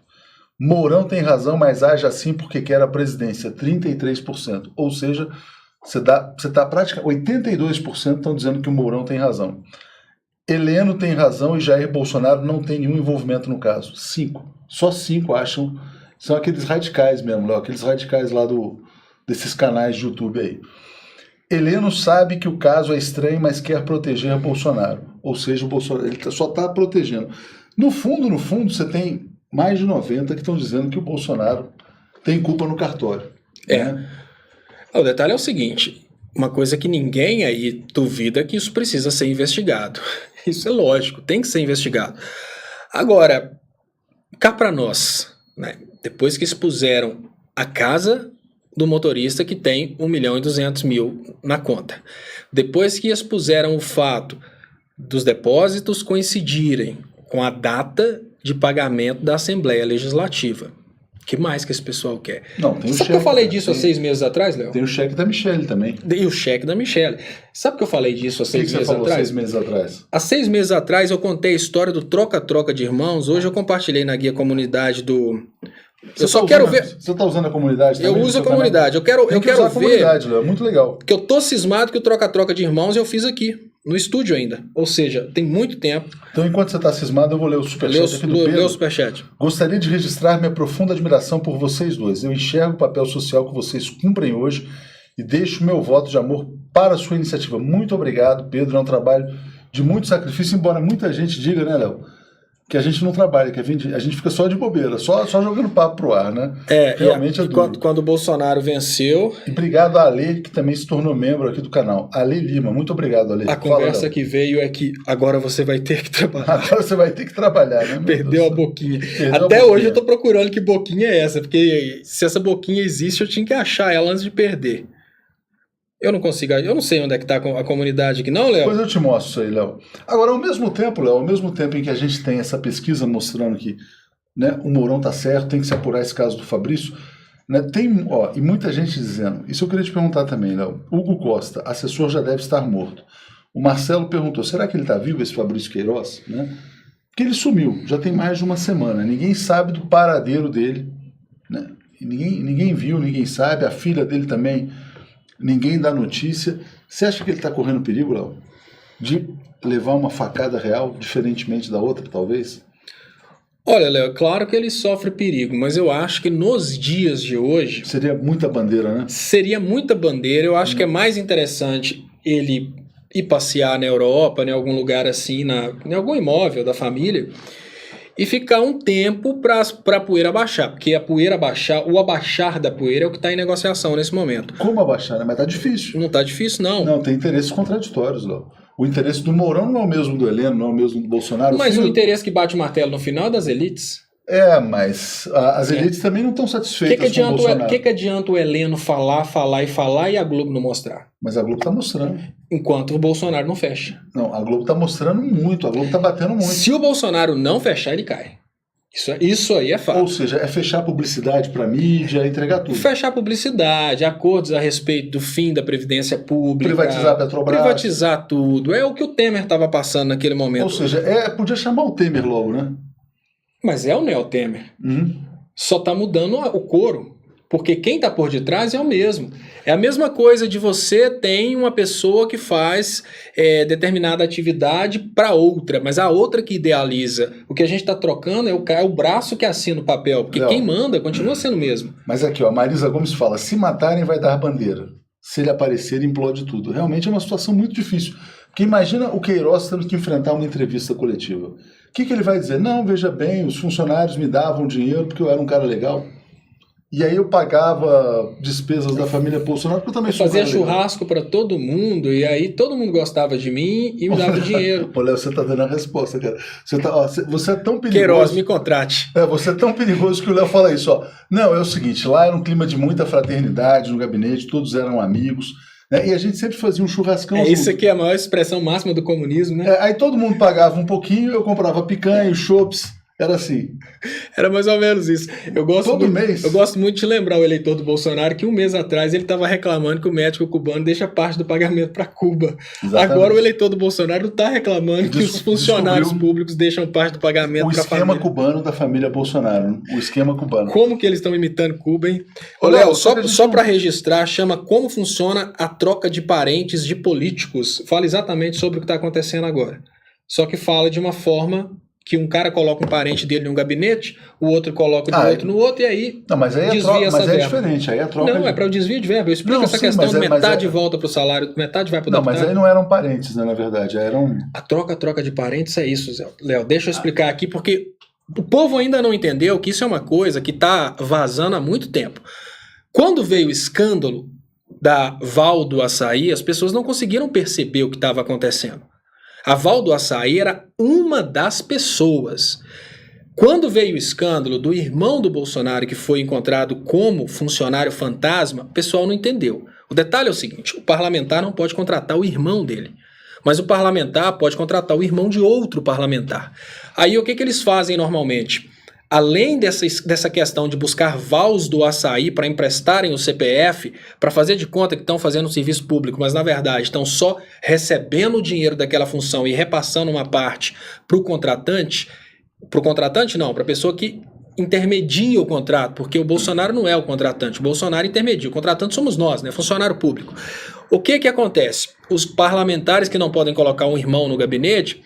Mourão tem razão, mas age assim porque quer a presidência, 33%. Ou seja, você está praticamente 82% estão dizendo que o Mourão tem razão. Heleno tem razão e Jair Bolsonaro não tem nenhum envolvimento no caso. 5. Só 5 acham. São aqueles radicais mesmo, Léo, aqueles radicais lá desses canais de YouTube aí. Heleno sabe que o caso é estranho, mas quer proteger Bolsonaro. Ou seja, o Bolsonaro ele só está protegendo. No fundo, você tem mais de 90 que estão dizendo que o Bolsonaro tem culpa no cartório. Né? O detalhe é o seguinte, uma coisa que ninguém aí duvida é que isso precisa ser investigado. Isso é lógico, tem que ser investigado. Agora, cá para nós, né? Depois que expuseram a casa do motorista que tem 1.200.000 na conta, depois que expuseram o fato dos depósitos coincidirem com a data de pagamento da Assembleia Legislativa, o que mais que esse pessoal quer? Não, tem Sabe que eu falei disso há 6 meses atrás, Léo? Tem o cheque da Michelle também. E o cheque da Michelle. Sabe que eu falei disso há 6 meses atrás? 6 meses atrás? Há 6 meses atrás eu contei a história do troca-troca de irmãos. Hoje eu compartilhei na guia comunidade do... Eu só quero ver... Você está usando a comunidade também? Eu uso a comunidade. Eu quero usar ver... a comunidade, Léo. Muito legal. Porque eu tô cismado que o troca-troca de irmãos eu fiz aqui, no estúdio ainda. Ou seja, tem muito tempo. Então, enquanto você está cismado, eu vou ler o superchat aqui do Pedro. Lê o superchat. Gostaria de registrar minha profunda admiração por vocês dois. Eu enxergo o papel social que vocês cumprem hoje e deixo meu voto de amor para a sua iniciativa. Muito obrigado, Pedro. É um trabalho de muito sacrifício, embora muita gente diga, né, Léo, que a gente não trabalha, que a gente fica só de bobeira, só jogando papo pro ar, né? Realmente é duro. Quando o Bolsonaro venceu... E obrigado a Ale, que também se tornou membro aqui do canal. Ale Lima, muito obrigado, Ale. A conversa que veio é que agora você vai ter que trabalhar. Agora você vai ter que trabalhar, né? Perdeu a boquinha. Até hoje eu tô procurando que boquinha é essa, porque se essa boquinha existe, eu tinha que achar ela antes de perder. Eu não consigo, eu não sei onde é que tá a comunidade aqui, não, Léo? Depois eu te mostro isso aí, Léo. Agora, ao mesmo tempo, Léo, ao mesmo tempo em que a gente tem essa pesquisa mostrando que, né, o Mourão tá certo, tem que se apurar esse caso do Fabrício, né, e muita gente dizendo, isso eu queria te perguntar também, Léo. Hugo Costa, assessor já deve estar morto. O Marcelo perguntou, será que ele tá vivo, esse Fabrício Queiroz? Né? Porque ele sumiu, já tem mais de uma semana, ninguém sabe do paradeiro dele, né? Ninguém viu, ninguém sabe, a filha dele também... Ninguém dá notícia. Você acha que ele está correndo perigo, Léo? De levar uma facada real, diferentemente da outra, talvez? Olha, Léo, claro que ele sofre perigo, mas eu acho que nos dias de hoje... Seria muita bandeira, né? Seria muita bandeira. Eu acho que é mais interessante ele ir passear na Europa, em algum lugar assim, em algum imóvel da família... E ficar um tempo para a poeira abaixar, porque a poeira abaixar, o abaixar da poeira é o que está em negociação nesse momento. Como abaixar, né? Mas tá difícil. Não tá difícil, não. Não, tem interesses contraditórios, Léo. O interesse do Mourão não é o mesmo do Heleno, não é o mesmo do Bolsonaro. Mas o interesse que bate o martelo no final é das elites. Mas as elites também não estão satisfeitas com o Bolsonaro. O que adianta o Heleno falar e a Globo não mostrar? Mas a Globo está mostrando. Enquanto o Bolsonaro não fecha. Não, a Globo está mostrando muito, a Globo está batendo muito. Se o Bolsonaro não fechar, ele cai. Isso aí é fato. Ou seja, é fechar publicidade para mídia, entregar tudo. Fechar publicidade, acordos a respeito do fim da Previdência Pública. Privatizar a Petrobras. Privatizar tudo. É o que o Temer estava passando naquele momento. Ou seja, podia chamar o Temer logo, né? Mas é o Neo-Temer. Só está mudando o coro. Porque quem está por detrás é o mesmo. É a mesma coisa de você ter uma pessoa que faz determinada atividade para outra, mas a outra que idealiza. O que a gente está trocando é o braço que assina o papel. Porque quem manda continua sendo o mesmo. Mas aqui, ó, a Marisa Gomes fala, se matarem vai dar bandeira. Se ele aparecer, implode tudo. Realmente é uma situação muito difícil. Porque imagina o Queiroz tendo que enfrentar uma entrevista coletiva. O que ele vai dizer? Não, veja bem, os funcionários me davam dinheiro porque eu era um cara legal. E aí eu pagava despesas da família Bolsonaro, porque eu também fazia churrasco para todo mundo, e aí todo mundo gostava de mim e me dava dinheiro. Ô, Léo, você tá dando a resposta, cara. Você é tão perigoso. Queiroz, me contrate. Você é tão perigoso que o Léo fala isso, ó. Não, é o seguinte, lá era um clima de muita fraternidade no gabinete, todos eram amigos, né? E a gente sempre fazia um churrascão. Isso aqui é a maior expressão máxima do comunismo, né? Aí todo mundo pagava um pouquinho, eu comprava picanha, chopps. Era assim. Era mais ou menos isso. Eu gosto muito de lembrar o eleitor do Bolsonaro que um mês atrás ele estava reclamando que o médico cubano deixa parte do pagamento para Cuba. Exatamente. Agora o eleitor do Bolsonaro está reclamando que os funcionários públicos deixam parte do pagamento para a família. O esquema cubano da família Bolsonaro. Né? O esquema cubano. Como que eles estão imitando Cuba, hein? Ô, Léo, só para registrar, chama Como Funciona a Troca de Parentes de Políticos. Fala exatamente sobre o que está acontecendo agora. Só que fala de uma forma que um cara coloca um parente dele em um gabinete, o outro coloca o outro no outro, e aí não, mas aí desvia essa verba. Diferente, aí a troca... Não, é para o desvio de verba. Eu explico essa questão de metade volta para o salário, metade vai para o deputado. Não, mas aí não eram parentes, né, na verdade, eram... A troca de parentes é isso, Léo. Deixa eu explicar aqui, porque o povo ainda não entendeu que isso é uma coisa que está vazando há muito tempo. Quando veio o escândalo da Val do Açaí, as pessoas não conseguiram perceber o que estava acontecendo. A Val do Açaí era uma das pessoas. Quando veio o escândalo do irmão do Bolsonaro, que foi encontrado como funcionário fantasma, o pessoal não entendeu. O detalhe é o seguinte, o parlamentar não pode contratar o irmão dele, mas o parlamentar pode contratar o irmão de outro parlamentar. Aí o que eles fazem normalmente? Além dessa questão de buscar vals do Açaí para emprestarem o CPF, para fazer de conta que estão fazendo um serviço público, mas na verdade estão só recebendo o dinheiro daquela função e repassando uma parte para o contratante não, para a pessoa que intermedia o contrato, porque o Bolsonaro não é o contratante, o Bolsonaro intermedia, o contratante somos nós, né, funcionário público. O que acontece? Os parlamentares que não podem colocar um irmão no gabinete,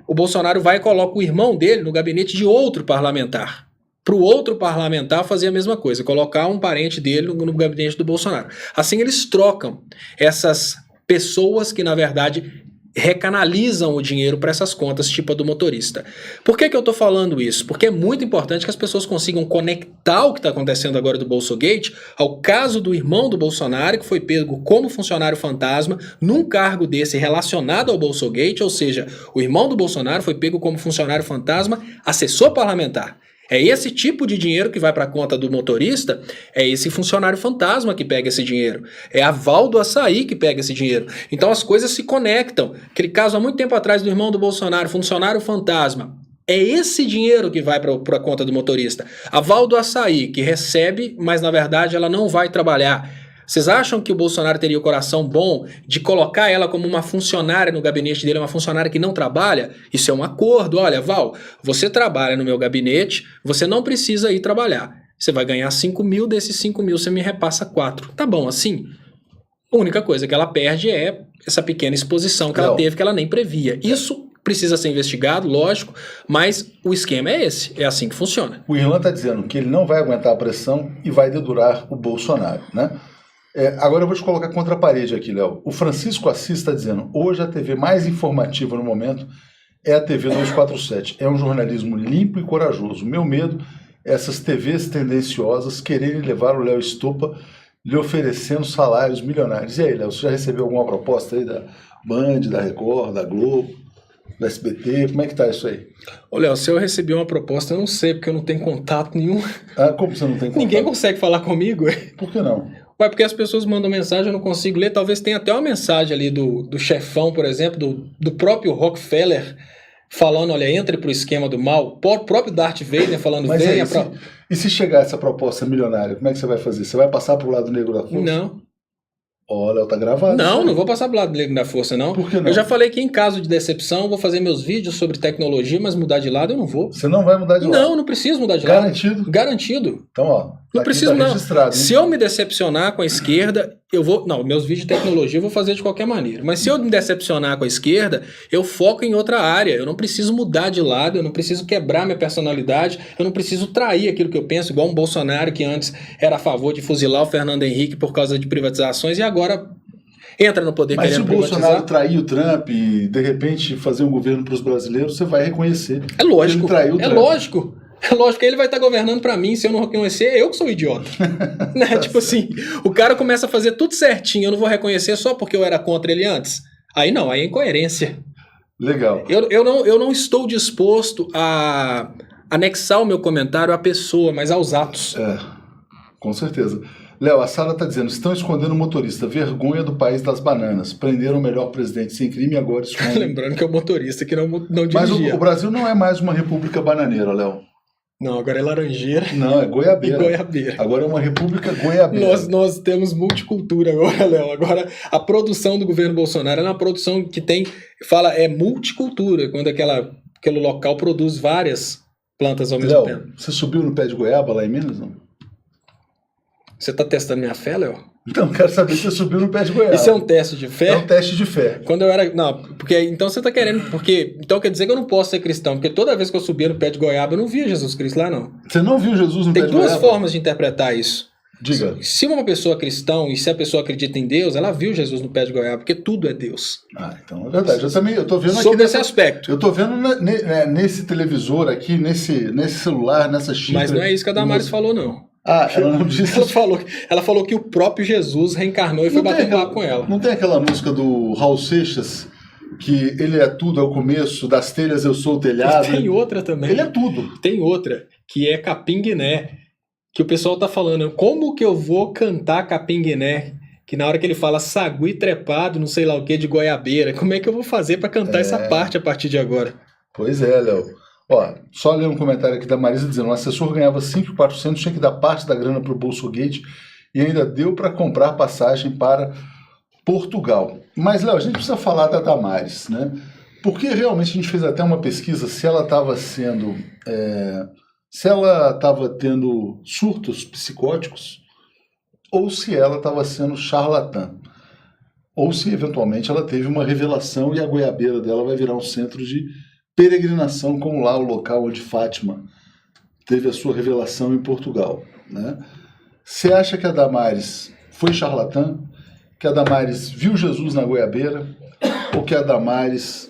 o Bolsonaro vai e coloca o irmão dele no gabinete de outro parlamentar. Para o outro parlamentar fazer a mesma coisa, colocar um parente dele no gabinete do Bolsonaro. Assim eles trocam essas pessoas que, na verdade, recanalizam o dinheiro para essas contas, tipo a do motorista. Por que eu estou falando isso? Porque é muito importante que as pessoas consigam conectar o que está acontecendo agora do Bolsogate ao caso do irmão do Bolsonaro, que foi pego como funcionário fantasma num cargo desse relacionado ao Bolsogate, ou seja, o irmão do Bolsonaro foi pego como funcionário fantasma, assessor parlamentar. É esse tipo de dinheiro que vai para a conta do motorista, é esse funcionário fantasma que pega esse dinheiro. É a Val do Açaí que pega esse dinheiro. Então as coisas se conectam. Aquele caso há muito tempo atrás do irmão do Bolsonaro, funcionário fantasma. É esse dinheiro que vai para a conta do motorista. A Val do Açaí, que recebe, mas na verdade ela não vai trabalhar. Vocês acham que o Bolsonaro teria o coração bom de colocar ela como uma funcionária no gabinete dele, uma funcionária que não trabalha? Isso é um acordo. Olha, Val, você trabalha no meu gabinete, você não precisa ir trabalhar. Você vai ganhar 5 mil, desses 5 mil você me repassa 4. Tá bom assim? A única coisa que ela perde é essa pequena exposição que ela teve, que ela nem previa. Isso precisa ser investigado, lógico, mas o esquema é esse, é assim que funciona. O Irlan está dizendo que ele não vai aguentar a pressão e vai dedurar o Bolsonaro, né? Agora eu vou te colocar contra a parede aqui, Léo. O Francisco Assis está dizendo, hoje a TV mais informativa no momento é a TV 247. É um jornalismo limpo e corajoso. Meu medo é essas TVs tendenciosas quererem levar o Léo Stoppa lhe oferecendo salários milionários. E aí, Léo, você já recebeu alguma proposta aí da Band, da Record, da Globo, do SBT? Como é que tá isso aí? Ô, Léo, se eu recebi uma proposta, eu não sei, porque eu não tenho contato nenhum. Ah, como você não tem contato? Ninguém consegue falar comigo. Por que não? Ué, porque as pessoas mandam mensagem, eu não consigo ler. Talvez tenha até uma mensagem ali do chefão, por exemplo, do próprio Rockefeller, falando, olha, entre pro esquema do mal. O próprio Darth Vader falando, mas venha pra... E se chegar essa proposta milionária, como é que você vai fazer? Você vai passar pro lado negro da força? Não. Olha, tá gravado. Não vou passar pro lado negro da força, não. Por que não? Eu já falei que em caso de decepção, eu vou fazer meus vídeos sobre tecnologia, mas mudar de lado eu não vou. Você não vai mudar de lado? Não, não preciso mudar de lado. Garantido? Garantido. Então, ó. Não preciso, não. Hein? Se eu me decepcionar com a esquerda, eu vou... Não, meus vídeos de tecnologia eu vou fazer de qualquer maneira. Mas se eu me decepcionar com a esquerda, eu foco em outra área. Eu não preciso mudar de lado, eu não preciso quebrar minha personalidade, eu não preciso trair aquilo que eu penso, igual um Bolsonaro que antes era a favor de fuzilar o Fernando Henrique por causa de privatizações e agora entra no poder querendo privatizar. Mas se o Bolsonaro trair o Trump e, de repente, fazer um governo para os brasileiros, você vai reconhecer. É lógico. Ele traiu o Trump. Lógico. É lógico que ele vai estar governando pra mim, se eu não reconhecer, eu que sou idiota. Né? Tipo assim, o cara começa a fazer tudo certinho, eu não vou reconhecer só porque eu era contra ele antes. Aí não, aí é incoerência. Legal. Eu não estou disposto a anexar o meu comentário à pessoa, mas aos atos. Com certeza. Léo, a Sara está dizendo, estão escondendo o motorista, vergonha do país das bananas, prenderam o melhor presidente sem crime e agora escondem. Lembrando que é o motorista que não dirigia. Mas o Brasil não é mais uma república bananeira, Léo. Não, agora é laranjeira. Não, é goiabeira. E goiabeira. Agora é uma república goiabeira. Nós temos multicultura agora, Léo. Agora, a produção do governo Bolsonaro é uma produção que é multicultura, quando aquele local produz várias plantas ao mesmo tempo. Você subiu no pé de goiaba lá em Minas, não? Você tá testando minha fé, Léo? Então, quero saber se você subiu no pé de goiaba. Isso é um teste de fé? É um teste de fé. Quando eu era... Não, porque então você tá querendo... Então quer dizer que eu não posso ser cristão, porque toda vez que eu subia no pé de goiaba, eu não via Jesus Cristo lá, não. Você não viu Jesus no pé de goiaba? Tem duas formas de interpretar isso. Diga. Se uma pessoa é cristã e se a pessoa acredita em Deus, ela viu Jesus no pé de goiaba, porque tudo é Deus. Então é verdade. Eu tô vendo sobre esse aspecto. Eu tô vendo nesse televisor aqui, nesse celular, nessa xícara. Mas não é isso que a Damares falou, não. Ela não disse. Ela falou que o próprio Jesus reencarnou e foi bater papo com ela. Não tem aquela música do Raul Seixas, que ele é tudo, é o começo, das telhas eu sou o telhado. Tem outra também. Ele é tudo. Tem outra, que é Capim Guiné, que o pessoal tá falando, como que eu vou cantar Capim Guiné? Que na hora que ele fala sagui trepado, não sei lá o que, de goiabeira, como é que eu vou fazer para cantar essa parte a partir de agora? Pois é, Léo. Ó, só ler um comentário aqui da Marisa dizendo: o assessor ganhava 5.400, tinha que dar parte da grana para o Bolsogate e ainda deu para comprar passagem para Portugal. Mas, Léo, a gente precisa falar da Damares, né? Porque realmente a gente fez até uma pesquisa se ela estava sendo... se ela estava tendo surtos psicóticos ou se ela estava sendo charlatã. Ou se, eventualmente, ela teve uma revelação e a goiabeira dela vai virar um centro de peregrinação, como lá o local onde Fátima teve a sua revelação em Portugal, né? Você acha que a Damares foi charlatã? Que a Damares viu Jesus na goiabeira? Ou que a Damares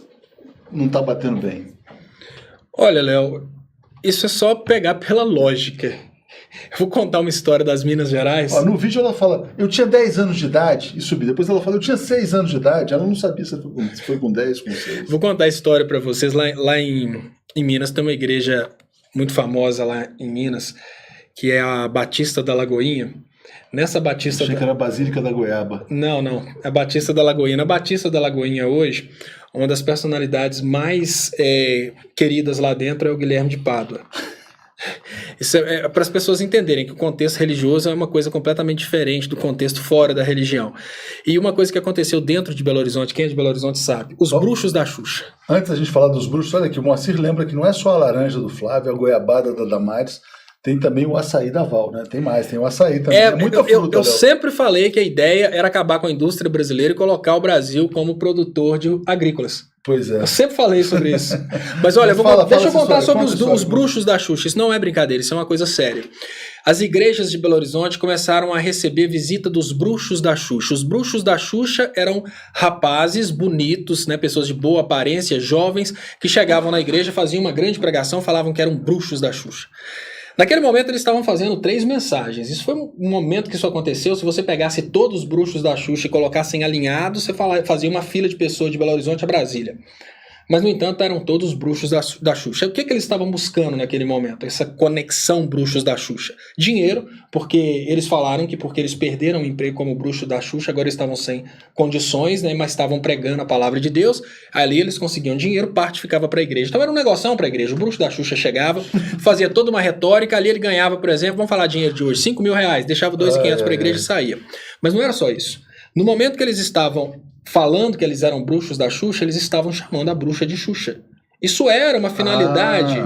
não está batendo bem? Olha, Léo, isso é só pegar pela lógica. Eu vou contar uma história das Minas Gerais. No vídeo ela fala, eu tinha 10 anos de idade e subi. Depois ela fala, eu tinha 6 anos de idade. Ela não sabia se foi com 10, com 6. Vou contar a história para vocês. Lá em Minas tem uma igreja muito famosa lá em Minas, que é a Batista da Lagoinha. Nessa Batista... Achei que era a Basílica da Goiaba. Não. A Batista da Lagoinha. Na Batista da Lagoinha hoje, uma das personalidades mais queridas lá dentro é o Guilherme de Pádua. Isso é para as pessoas entenderem que o contexto religioso é uma coisa completamente diferente do contexto fora da religião. E uma coisa que aconteceu dentro de Belo Horizonte, quem é de Belo Horizonte sabe, os bruxos da Xuxa. Antes da gente falar dos bruxos, olha aqui, o Moacir lembra que não é só a laranja do Flávio, a goiabada da Damares, tem também o açaí da Val, né? Tem mais, tem o açaí também. É muita fruta. Eu sempre falei que a ideia era acabar com a indústria brasileira e colocar o Brasil como produtor de agrícolas. Pois é. Eu sempre falei sobre isso. Mas olha, deixa eu contar sobre os bruxos da Xuxa. Isso não é brincadeira, isso é uma coisa séria. As igrejas de Belo Horizonte começaram a receber visita dos bruxos da Xuxa. Os bruxos da Xuxa eram rapazes bonitos, né, pessoas de boa aparência, jovens, que chegavam na igreja, faziam uma grande pregação, falavam que eram bruxos da Xuxa. Naquele momento eles estavam fazendo 3 mensagens. Isso foi um momento que isso aconteceu. Se você pegasse todos os bruxos da Xuxa e colocassem alinhados, você fazia uma fila de pessoas de Belo Horizonte a Brasília. Mas, no entanto, eram todos bruxos da Xuxa. O que eles estavam buscando naquele momento? Essa conexão bruxos da Xuxa. Dinheiro, porque eles falaram que porque eles perderam o emprego como bruxo da Xuxa, agora estavam sem condições, né, mas estavam pregando a palavra de Deus. Ali eles conseguiam dinheiro, parte ficava para a igreja. Então era um negoção para a igreja. O bruxo da Xuxa chegava, fazia toda uma retórica, ali ele ganhava, por exemplo, vamos falar dinheiro de hoje, R$5.000, deixava 2.500 para a igreja e saía. Mas não era só isso. No momento que eles estavam falando que eles eram bruxos da Xuxa, eles estavam chamando a bruxa de Xuxa. Isso era uma finalidade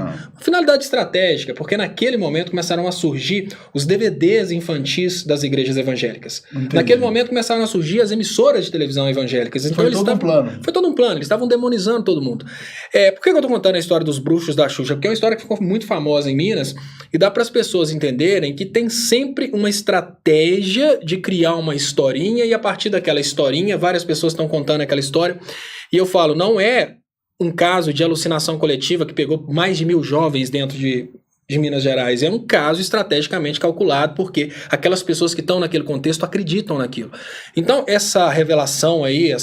estratégica, porque naquele momento começaram a surgir os DVDs infantis das igrejas evangélicas. Entendi. Naquele momento começaram a surgir as emissoras de televisão evangélicas. Então, um plano. Foi todo um plano, eles estavam demonizando todo mundo. Por que eu estou contando a história dos bruxos da Xuxa? Porque é uma história que ficou muito famosa em Minas e dá para as pessoas entenderem que tem sempre uma estratégia de criar uma historinha e a partir daquela historinha, várias pessoas estão contando aquela história e eu falo, não é um caso de alucinação coletiva que pegou mais de 1.000 jovens dentro de Minas Gerais. É um caso estrategicamente calculado, porque aquelas pessoas que estão naquele contexto acreditam naquilo. Então, essa revelação aí,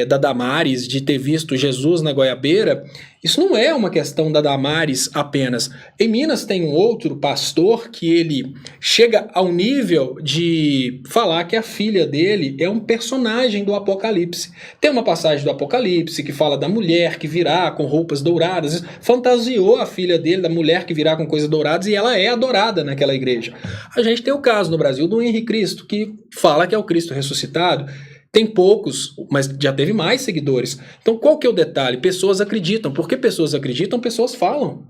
da Damares de ter visto Jesus na goiabeira, isso não é uma questão da Damares apenas. Em Minas tem um outro pastor que ele chega ao nível de falar que a filha dele é um personagem do Apocalipse. Tem uma passagem do Apocalipse que fala da mulher que virá com roupas douradas, fantasiou a filha dele da mulher que virá com coisas douradas e ela é adorada naquela igreja. A gente tem o caso no Brasil do Henrique Cristo, que fala que é o Cristo ressuscitado. Tem poucos, mas já teve mais seguidores. Então qual que é o detalhe? Pessoas acreditam. Porque pessoas acreditam, pessoas falam.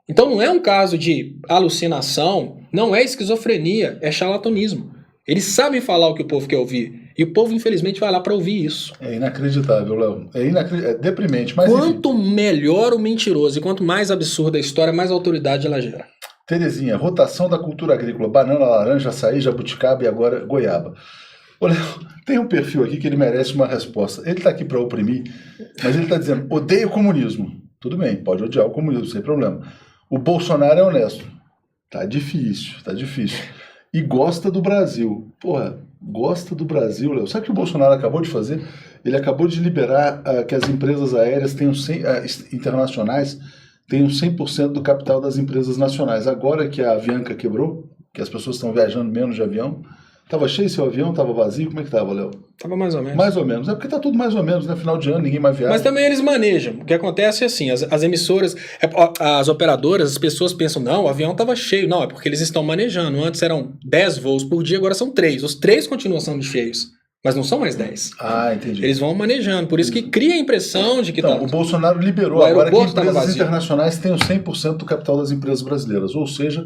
Então não é um caso de alucinação, não é esquizofrenia, é charlatanismo. Eles sabem falar o que o povo quer ouvir. E o povo, infelizmente, vai lá para ouvir isso. É inacreditável, Léo. É deprimente. Mas, quanto melhor o mentiroso e quanto mais absurda a história, mais autoridade ela gera. Terezinha, rotação da cultura agrícola. Banana, laranja, açaí, jabuticaba e agora goiaba. Ô, Léo, tem um perfil aqui que ele merece uma resposta. Ele está aqui para oprimir, mas ele está dizendo, odeio o comunismo. Tudo bem, pode odiar o comunismo, sem problema. O Bolsonaro é honesto. Tá difícil. E gosta do Brasil. Porra, gosta do Brasil, Léo. Sabe o que o Bolsonaro acabou de fazer? Ele acabou de liberar que as empresas aéreas tenham internacionais tenham 100% do capital das empresas nacionais. Agora que a Avianca quebrou, que as pessoas estão viajando menos de avião, estava cheio seu avião, estava vazio, como é que estava, Léo? Tava mais ou menos. Mais ou menos. É porque tá tudo mais ou menos, né? Final de ano, ninguém mais viaja. Mas também eles manejam. O que acontece é assim, as emissoras, as operadoras, as pessoas pensam, não, o avião estava cheio. Não, é porque eles estão manejando. Antes eram 10 voos por dia, agora são 3. Os 3 continuam sendo cheios, mas não são mais 10. Ah, entendi. Eles vão manejando. Por isso que cria a impressão de que... Então, o Bolsonaro liberou agora que empresas internacionais tenham 100% do capital das empresas brasileiras. Ou seja...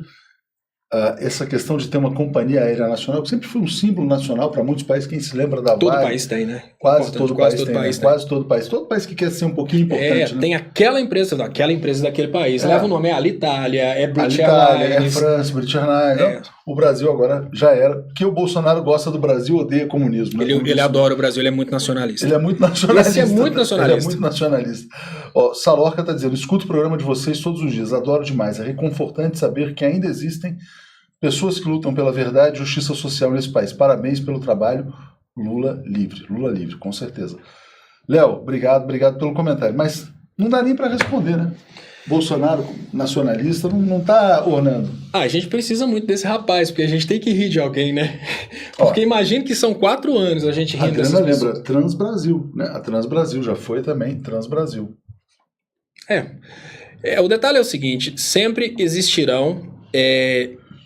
essa questão de ter uma companhia aérea nacional, que sempre foi um símbolo nacional para muitos países, quem se lembra da Todo Vale, país tem, né? Quase todo país tem. Quase todo país. Todo país que quer ser um pouquinho importante, né? Tem aquela empresa daquele país. Leva o nome, é Alitalia, é British Airlines. É France, British Airlines. O Brasil agora já era. Porque o Bolsonaro gosta do Brasil, odeia comunismo. Né? Ele adora o Brasil, ele é muito nacionalista. Ele é muito nacionalista. Esse é muito nacionalista. Ele é muito nacionalista. Ó, Salorca está dizendo, escuto o programa de vocês todos os dias, adoro demais. É reconfortante saber que ainda existem pessoas que lutam pela verdade e justiça social nesse país. Parabéns pelo trabalho. Lula livre, com certeza. Léo, obrigado pelo comentário. Mas não dá nem para responder, né? Bolsonaro, nacionalista, não tá ornando. A gente precisa muito desse rapaz, porque a gente tem que rir de alguém, né? Porque imagina que são 4 anos a gente rindo dessas pessoas. Lembra, Transbrasil, né? A Transbrasil já foi também, Transbrasil. O detalhe é o seguinte, sempre existirão...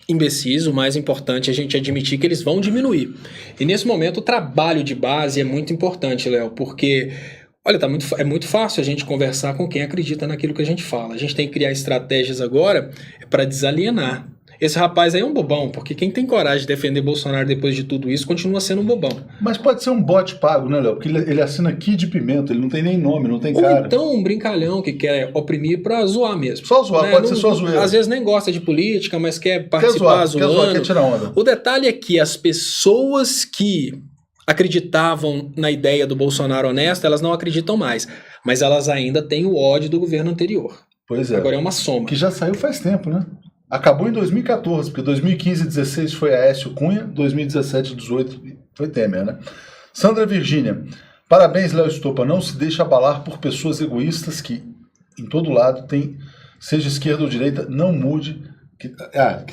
imbecis, o mais importante é a gente admitir que eles vão diminuir. E nesse momento o trabalho de base é muito importante, Léo, porque, olha, é muito fácil a gente conversar com quem acredita naquilo que a gente fala. A gente tem que criar estratégias agora para desalienar. Esse rapaz aí é um bobão, porque quem tem coragem de defender Bolsonaro depois de tudo isso continua sendo um bobão. Mas pode ser um bot pago, né, Léo? Porque ele assina Kid Pimenta, ele não tem nem nome, não tem cara. Ou então um brincalhão que quer oprimir pra zoar mesmo. Só zoar, né? Pode ser só zoeira. Às vezes nem gosta de política, mas quer participar zoando. Quer tirar onda. O detalhe é que as pessoas que acreditavam na ideia do Bolsonaro honesto, elas não acreditam mais. Mas elas ainda têm o ódio do governo anterior. Pois é. Agora é uma soma. Que já saiu faz tempo, né? Acabou em 2014, porque 2015 e 2016 foi Aécio Cunha, 2017 e 2018 foi Temer, né? Sandra Virgínia, parabéns, Léo Stoppa, não se deixe abalar por pessoas egoístas que em todo lado tem, seja esquerda ou direita, não mude, que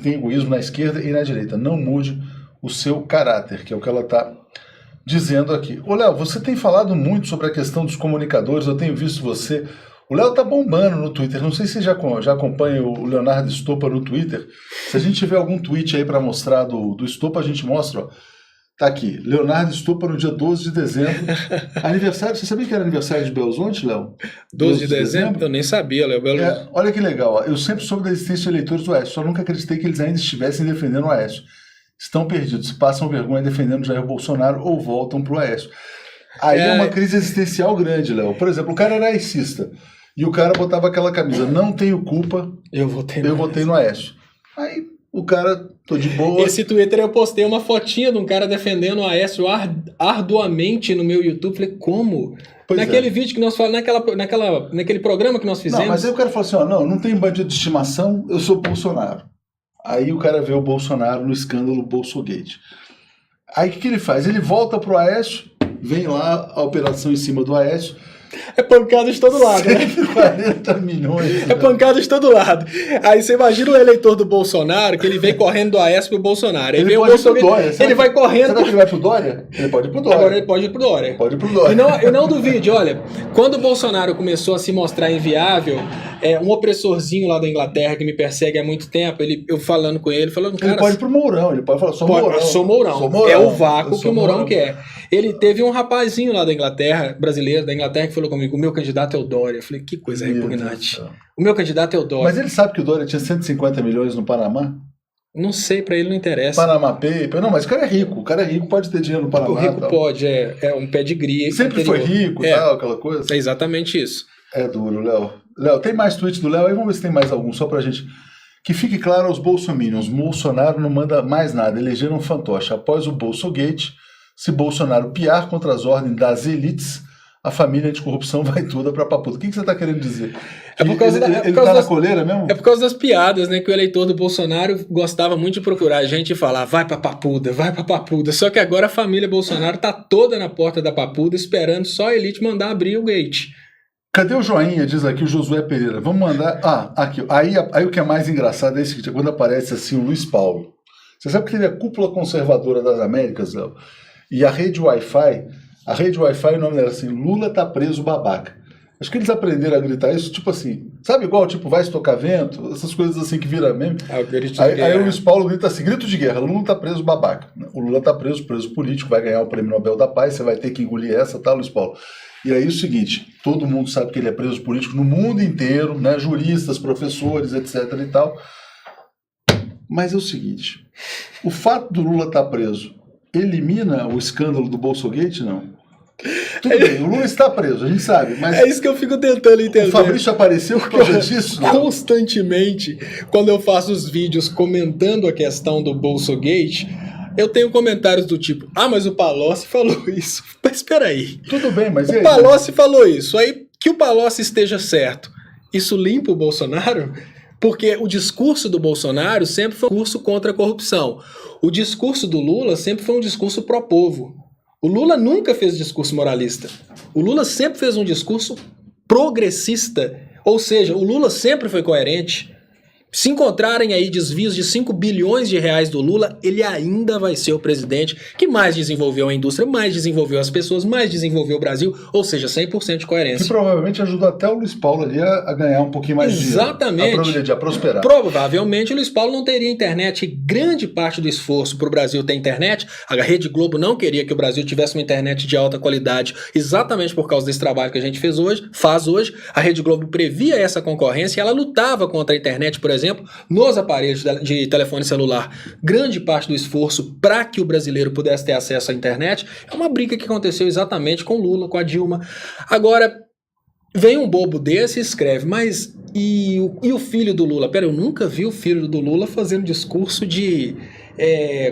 tem egoísmo na esquerda e na direita, não mude o seu caráter, que é o que ela está dizendo aqui. Ô Léo, você tem falado muito sobre a questão dos comunicadores, eu tenho visto você... O Léo tá bombando no Twitter. Não sei se você já acompanha o Leonardo Stoppa no Twitter. Se a gente tiver algum tweet aí para mostrar do Stoppa, a gente mostra. Ó. Tá aqui. Leonardo Stoppa no dia 12 de dezembro. Aniversário. Você sabia que era aniversário de Belzonte, Léo? 12 de dezembro? Eu nem sabia, Léo. Olha que legal. Ó. Eu sempre soube da existência de eleitores do Aécio. Só nunca acreditei que eles ainda estivessem defendendo o Aécio. Estão perdidos. Passam vergonha defendendo Jair Bolsonaro ou voltam pro Aécio. Aí é uma crise existencial grande, Léo. Por exemplo, o cara era aecista. E o cara botava aquela camisa, não tenho culpa, eu votei no Aécio. Aí o cara, tô de boa. Esse Twitter eu postei uma fotinha de um cara defendendo o Aécio arduamente no meu YouTube. Falei, como? Naquele vídeo que nós falamos, naquele programa que nós fizemos. Não, mas aí o cara falou assim, não tem bandido de estimação, eu sou Bolsonaro. Aí o cara vê o Bolsonaro no escândalo Bolsogate. Aí o que ele faz? Ele volta pro Aécio, vem lá a operação em cima do Aécio. É pancada de todo lado, né? 40 milhões. É pancada de todo lado. Aí você imagina o eleitor do Bolsonaro, que ele vem correndo do Aécio pro Bolsonaro. Ele pode ir pro Dória. Ele vai correndo... Será que ele vai pro Dória? Ele pode ir pro Dória. Agora ele pode ir pro Dória. Pode ir pro Dória. E não duvide, olha, quando o Bolsonaro começou a se mostrar inviável, um opressorzinho lá da Inglaterra que me persegue há muito tempo, eu falando com ele, falando... Ele pode ir pro Mourão, ele pode falar, sou Mourão. É o vácuo que o Mourão quer. Ele teve um rapazinho lá da Inglaterra, brasileiro da Inglaterra, que falou comigo, o meu candidato é o Dória. Eu falei, que coisa repugnante. O meu candidato é o Dória. Mas ele sabe que o Dória tinha 150 milhões no Panamá? Não sei, pra ele não interessa. Panama Paper. Não, mas o cara é rico. O cara é rico, pode ter dinheiro no Panamá. O rico tal. pode, é um pedigree. Sempre anterior. foi rico, tal, aquela coisa. É exatamente isso. É duro, Léo. Léo, tem mais tweets do Léo? Aí vamos ver se tem mais algum, só pra gente... Que fique claro aos bolsominions, Bolsonaro não manda mais nada, elegeram um fantoche. Após o Bolsogate, se Bolsonaro piar contra as ordens das elites, a família anticorrupção vai toda pra papuda. O que você tá querendo dizer? É por causa ele tá na coleira mesmo? É por causa das piadas, né? Que o eleitor do Bolsonaro gostava muito de procurar a gente e falar vai pra papuda, vai pra papuda. Só que agora a família Bolsonaro tá toda na porta da papuda esperando só a elite mandar abrir o gate. Cadê o joinha? Diz aqui o Josué Pereira. Vamos mandar... Aqui. Aí o que é mais engraçado é o seguinte, quando aparece assim o Luiz Paulo. Você sabe que teve a Cúpula Conservadora das Américas, Léo? E a rede Wi-Fi, o nome era assim, Lula tá preso babaca. Acho que eles aprenderam a gritar isso, tipo assim, sabe igual, tipo, vai estocar vento? Essas coisas assim que vira meme. Aí o Luiz Paulo grita assim, grito de guerra, Lula tá preso babaca. O Lula tá preso político, vai ganhar o Prêmio Nobel da Paz, você vai ter que engolir essa, tá, Luiz Paulo? E aí é o seguinte, todo mundo sabe que ele é preso político no mundo inteiro, né? Juristas, professores, etc e tal. Mas é o seguinte, o fato do Lula estar preso elimina o escândalo do Bolsogate, não? Tudo bem, o Lula está preso, a gente sabe, mas... É isso que eu fico tentando entender. O Fabrício apareceu por causa disso? Constantemente, quando eu faço os vídeos comentando a questão do Bolsogate... Eu tenho comentários do tipo, mas o Palocci falou isso. Mas espera aí. Tudo bem, mas e aí? O Palocci falou isso. Aí que o Palocci esteja certo. Isso limpa o Bolsonaro? Porque o discurso do Bolsonaro sempre foi um discurso contra a corrupção. O discurso do Lula sempre foi um discurso pró-povo. O Lula nunca fez discurso moralista. O Lula sempre fez um discurso progressista. Ou seja, o Lula sempre foi coerente. Se encontrarem aí desvios de 5 bilhões de reais do Lula, ele ainda vai ser o presidente que mais desenvolveu a indústria, mais desenvolveu as pessoas, mais desenvolveu o Brasil, ou seja, 100% de coerência. Que provavelmente ajudou até o Luiz Paulo ali a ganhar um pouquinho mais de dinheiro. Exatamente. A prosperar. Provavelmente o Luiz Paulo não teria internet. Grande parte do esforço para o Brasil ter internet, a Rede Globo não queria que o Brasil tivesse uma internet de alta qualidade, exatamente por causa desse trabalho que a gente faz hoje. A Rede Globo previa essa concorrência e ela lutava contra a internet, por exemplo, nos aparelhos de telefone celular. Grande parte do esforço para que o brasileiro pudesse ter acesso à internet é uma briga que aconteceu exatamente com Lula, com a Dilma. Agora, vem um bobo desse e escreve, mas e o filho do Lula? Pera, eu nunca vi o filho do Lula fazendo discurso de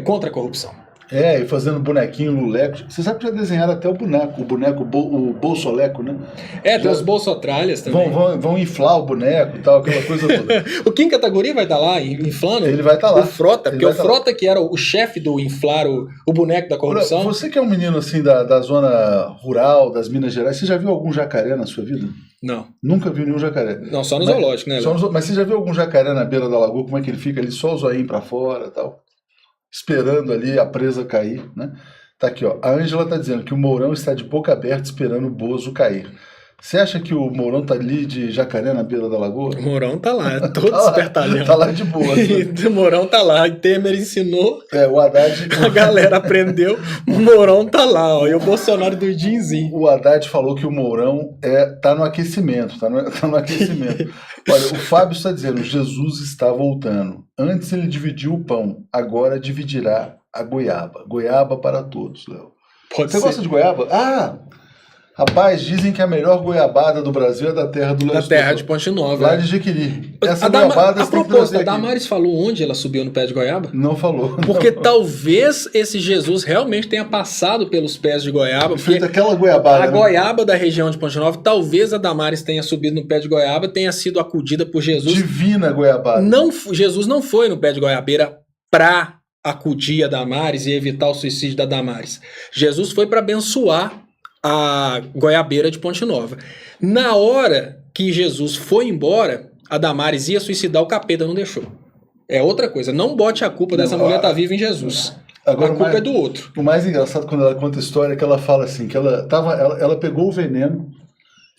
contra a corrupção. E fazendo bonequinho Luleco. Você sabe que já desenharam até o o Bolsoleco, né? Tem os bolsotralhas também. Vão inflar o boneco e tal, aquela coisa toda. O Kim Kataguiri vai estar lá inflando? Ele vai estar lá. O Frota, porque o Frota que era o chefe do inflar o boneco da corrupção. Você que é um menino assim da zona rural, das Minas Gerais, você já viu algum jacaré na sua vida? Não. Nunca viu nenhum jacaré? Não, só no zoológico, né? Mas você já viu algum jacaré na beira da lagoa? Como é que ele fica ali, só o zoinho pra fora e tal? Esperando ali a presa cair, né? Tá aqui, ó. A Ângela tá dizendo que o Mourão está de boca aberta esperando o Bozo cair. Você acha que o Mourão tá ali de jacaré na beira da lagoa? O Mourão tá lá, todo espertalhão. Tá lá de boa. O Mourão tá lá, Temer ensinou, o Haddad... a galera aprendeu, o Mourão tá lá, ó, e o Bolsonaro do Dinzinho. O Haddad falou que o Mourão tá no aquecimento, tá no aquecimento. Olha, o Fábio está dizendo, Jesus está voltando. Antes ele dividiu o pão, agora dividirá a goiaba. Goiaba para todos, Léo. Você gosta de goiaba? Rapaz, dizem que a melhor goiabada do Brasil é da terra do Léo. Da terra de Ponte Nova. Lá de Jequiri. Essa goiabada... A propósito, a Damares falou onde ela subiu no pé de goiaba? Não falou. Porque talvez esse Jesus realmente tenha passado pelos pés de goiaba. Feito aquela goiabada. A goiaba da região de Ponte Nova, talvez a Damares tenha subido no pé de goiaba, tenha sido acudida por Jesus. Divina goiabada. Jesus não foi no pé de goiabeira pra acudir a Damares e evitar o suicídio da Damares. Jesus foi para abençoar a goiabeira de Ponte Nova. Na hora que Jesus foi embora, a Damares ia suicidar, o capeta não deixou. É outra coisa. Não bote a culpa dessa mulher estar viva em Jesus. Agora, a culpa é do outro. O mais engraçado quando ela conta a história é que ela fala assim, que ela pegou o veneno...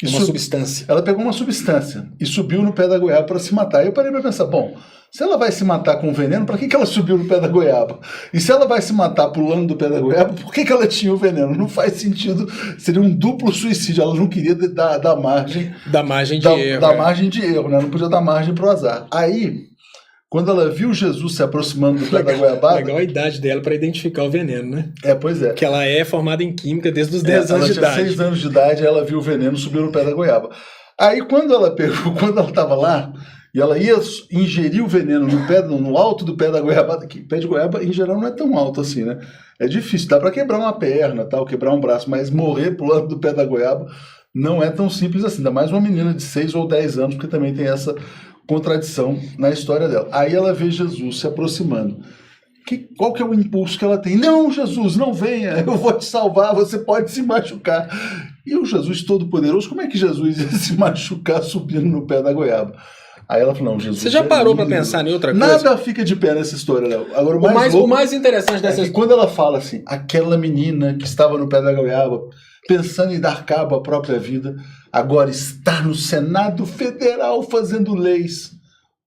substância. Ela pegou uma substância e subiu no pé da goiaba para se matar. Aí eu parei para pensar, bom, se ela vai se matar com veneno, para que ela subiu no pé da goiaba? E se ela vai se matar pulando do pé da goiaba, por que ela tinha o veneno? Não faz sentido, seria um duplo suicídio. Ela não queria dar margem... Da margem de erro. Da margem de erro, né? Não podia dar margem para o azar. Aí, Quando ela viu Jesus se aproximando do pé da goiabada... Legal a idade dela para identificar o veneno, né? Pois é. Que ela é formada em química desde os 10 anos de idade. Ela tinha 6 anos de idade, ela viu o veneno subir no pé da goiaba. Aí quando ela estava lá, e ela ia ingerir o veneno no alto do pé da goiabada, que pé de goiaba em geral não é tão alto assim, né? É difícil, dá para quebrar uma perna, tal, quebrar um braço, mas morrer pulando do pé da goiaba não é tão simples assim. Ainda mais uma menina de 6 ou 10 anos, porque também tem essa contradição na história dela. Aí ela vê Jesus se aproximando. Qual que é o impulso que ela tem? Não, Jesus, não venha, eu vou te salvar, você pode se machucar. E o Jesus Todo-Poderoso, como é que Jesus ia se machucar subindo no pé da goiaba? Aí ela falou, não, Jesus... Você já parou para pensar em outra coisa? Nada fica de pé nessa história, Léo. Agora, o mais interessante dessa história... quando ela fala assim, aquela menina que estava no pé da goiaba, pensando em dar cabo à própria vida, agora está no Senado Federal fazendo leis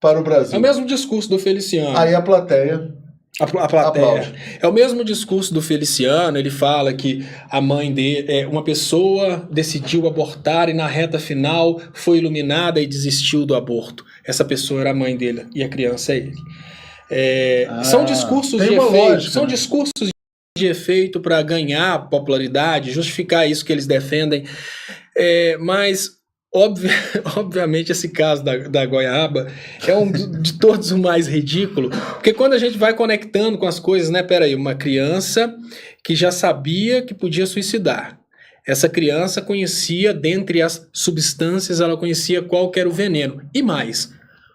para o Brasil. É o mesmo discurso do Feliciano. Aí a plateia... A plateia. É o mesmo discurso do Feliciano, ele fala que a mãe dele, uma pessoa decidiu abortar e na reta final foi iluminada e desistiu do aborto. Essa pessoa era a mãe dele e a criança é ele. São discursos de efeito, lógica, são discursos de efeito para ganhar popularidade, justificar isso que eles defendem, mas obviamente esse caso da goiaba é um de todos o mais ridículo, porque quando a gente vai conectando com as coisas, né, peraí, uma criança que já sabia que podia suicidar, essa criança conhecia, dentre as substâncias, ela conhecia qual que era o veneno, e mais,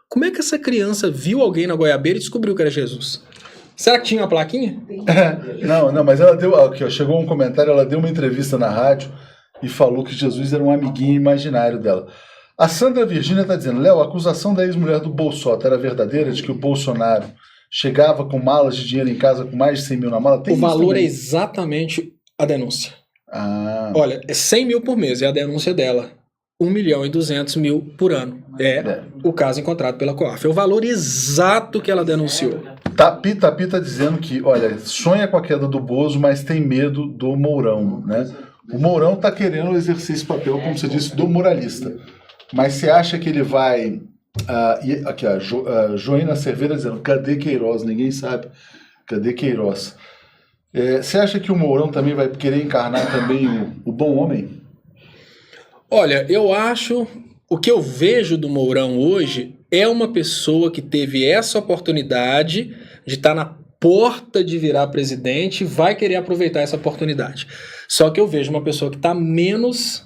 como é que essa criança viu alguém na goiabeira e descobriu que era Jesus? Será que tinha uma plaquinha? Não, mas ela deu, aqui, ó, chegou um comentário, ela deu uma entrevista na rádio e falou que Jesus era um amiguinho imaginário dela. A Sandra Virgínia está dizendo, Léo, a acusação da ex-mulher do Bolsonaro era verdadeira, de que o Bolsonaro chegava com malas de dinheiro em casa com mais de 100 mil na mala? O valor é exatamente a denúncia. Olha, é 100 mil por mês, é a denúncia dela. 1.200.000 por ano. O caso encontrado pela COAF. É o valor exato que ela denunciou. Tapi está dizendo que, olha, sonha com a queda do Bozo, mas tem medo do Mourão, né? O Mourão está querendo exercer esse papel, como você disse, do moralista. Mas você acha que ele vai... aqui, a Joina Cerveira dizendo, cadê Queiroz? Ninguém sabe. Cadê Queiroz? Você acha que o Mourão também vai querer encarnar também o bom homem? Olha, eu acho... O que eu vejo do Mourão hoje é uma pessoa que teve essa oportunidade de estar na porta de virar presidente e vai querer aproveitar essa oportunidade. Só que eu vejo uma pessoa que está menos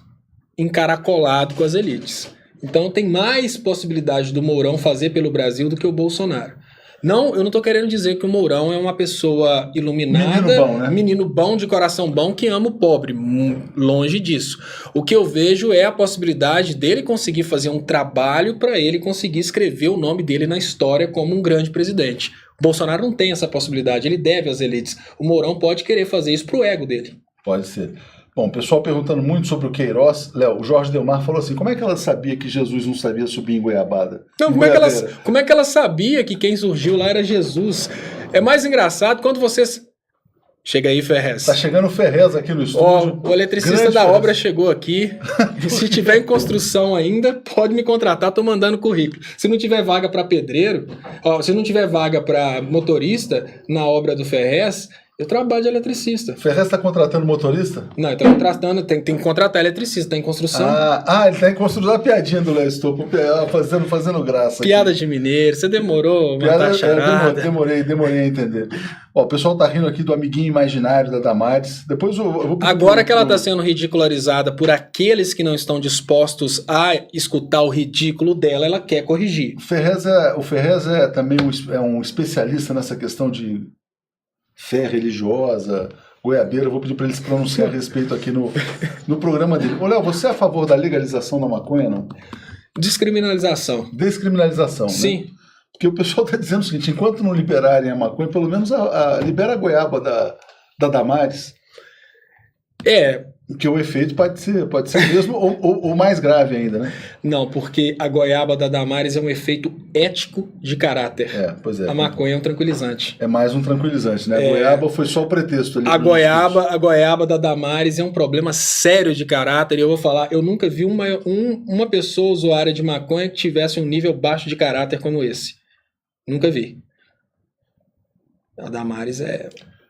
encaracolado com as elites. Então tem mais possibilidade do Mourão fazer pelo Brasil do que o Bolsonaro. Não, eu não estou querendo dizer que o Mourão é uma pessoa iluminada, menino bom, né? Menino bom, de coração bom, que ama o pobre. Longe disso. O que eu vejo é a possibilidade dele conseguir fazer um trabalho para ele conseguir escrever o nome dele na história como um grande presidente. O Bolsonaro não tem essa possibilidade, ele deve às elites. O Mourão pode querer fazer isso pro ego dele. Pode ser. Bom, o pessoal perguntando muito sobre o Queiroz. Léo, o Jorge Delmar falou assim, como é que ela sabia que Jesus não sabia subir em goiabada? Não, como é que ela sabia que quem surgiu lá era Jesus? É mais engraçado quando vocês... Chega aí, Ferrez. Tá chegando o Ferrez aqui no estúdio. O eletricista da obra chegou aqui. Se tiver em construção ainda, pode me contratar, tô mandando currículo. Se não tiver vaga para pedreiro, se não tiver vaga para motorista na obra do Ferrez, eu trabalho de eletricista. O Ferrez está contratando motorista? Não, ele tá contratando, tem que contratar eletricista, tá em construção. Ele tá em construção. A piadinha do Léo Stoppo, fazendo graça. Piada aqui. De mineiro, você demorou, demorei a entender. Ó, o pessoal tá rindo aqui do amiguinho imaginário da Damares. Depois eu vou... Agora que ela tá sendo ridicularizada por aqueles que não estão dispostos a escutar o ridículo dela, ela quer corrigir. O Ferrez é também um especialista nessa questão de fé religiosa, goiabeira. Eu vou pedir para ele se pronunciar a respeito aqui no programa dele. Ô, Léo, você é a favor da legalização da maconha, não? Descriminalização. Descriminalização, sim. Né? Porque o pessoal está dizendo o seguinte, enquanto não liberarem a maconha, pelo menos libera a goiaba da Damares. Que o efeito pode ser mesmo ou mais grave ainda, né? Não, porque a goiaba da Damares é um efeito ético de caráter. Pois é. A maconha é um tranquilizante. É mais um tranquilizante, né? A goiaba foi só o pretexto ali. A goiaba da Damares é um problema sério de caráter. E eu vou falar, eu nunca vi uma pessoa usuária de maconha que tivesse um nível baixo de caráter como esse. Nunca vi. A Damares é...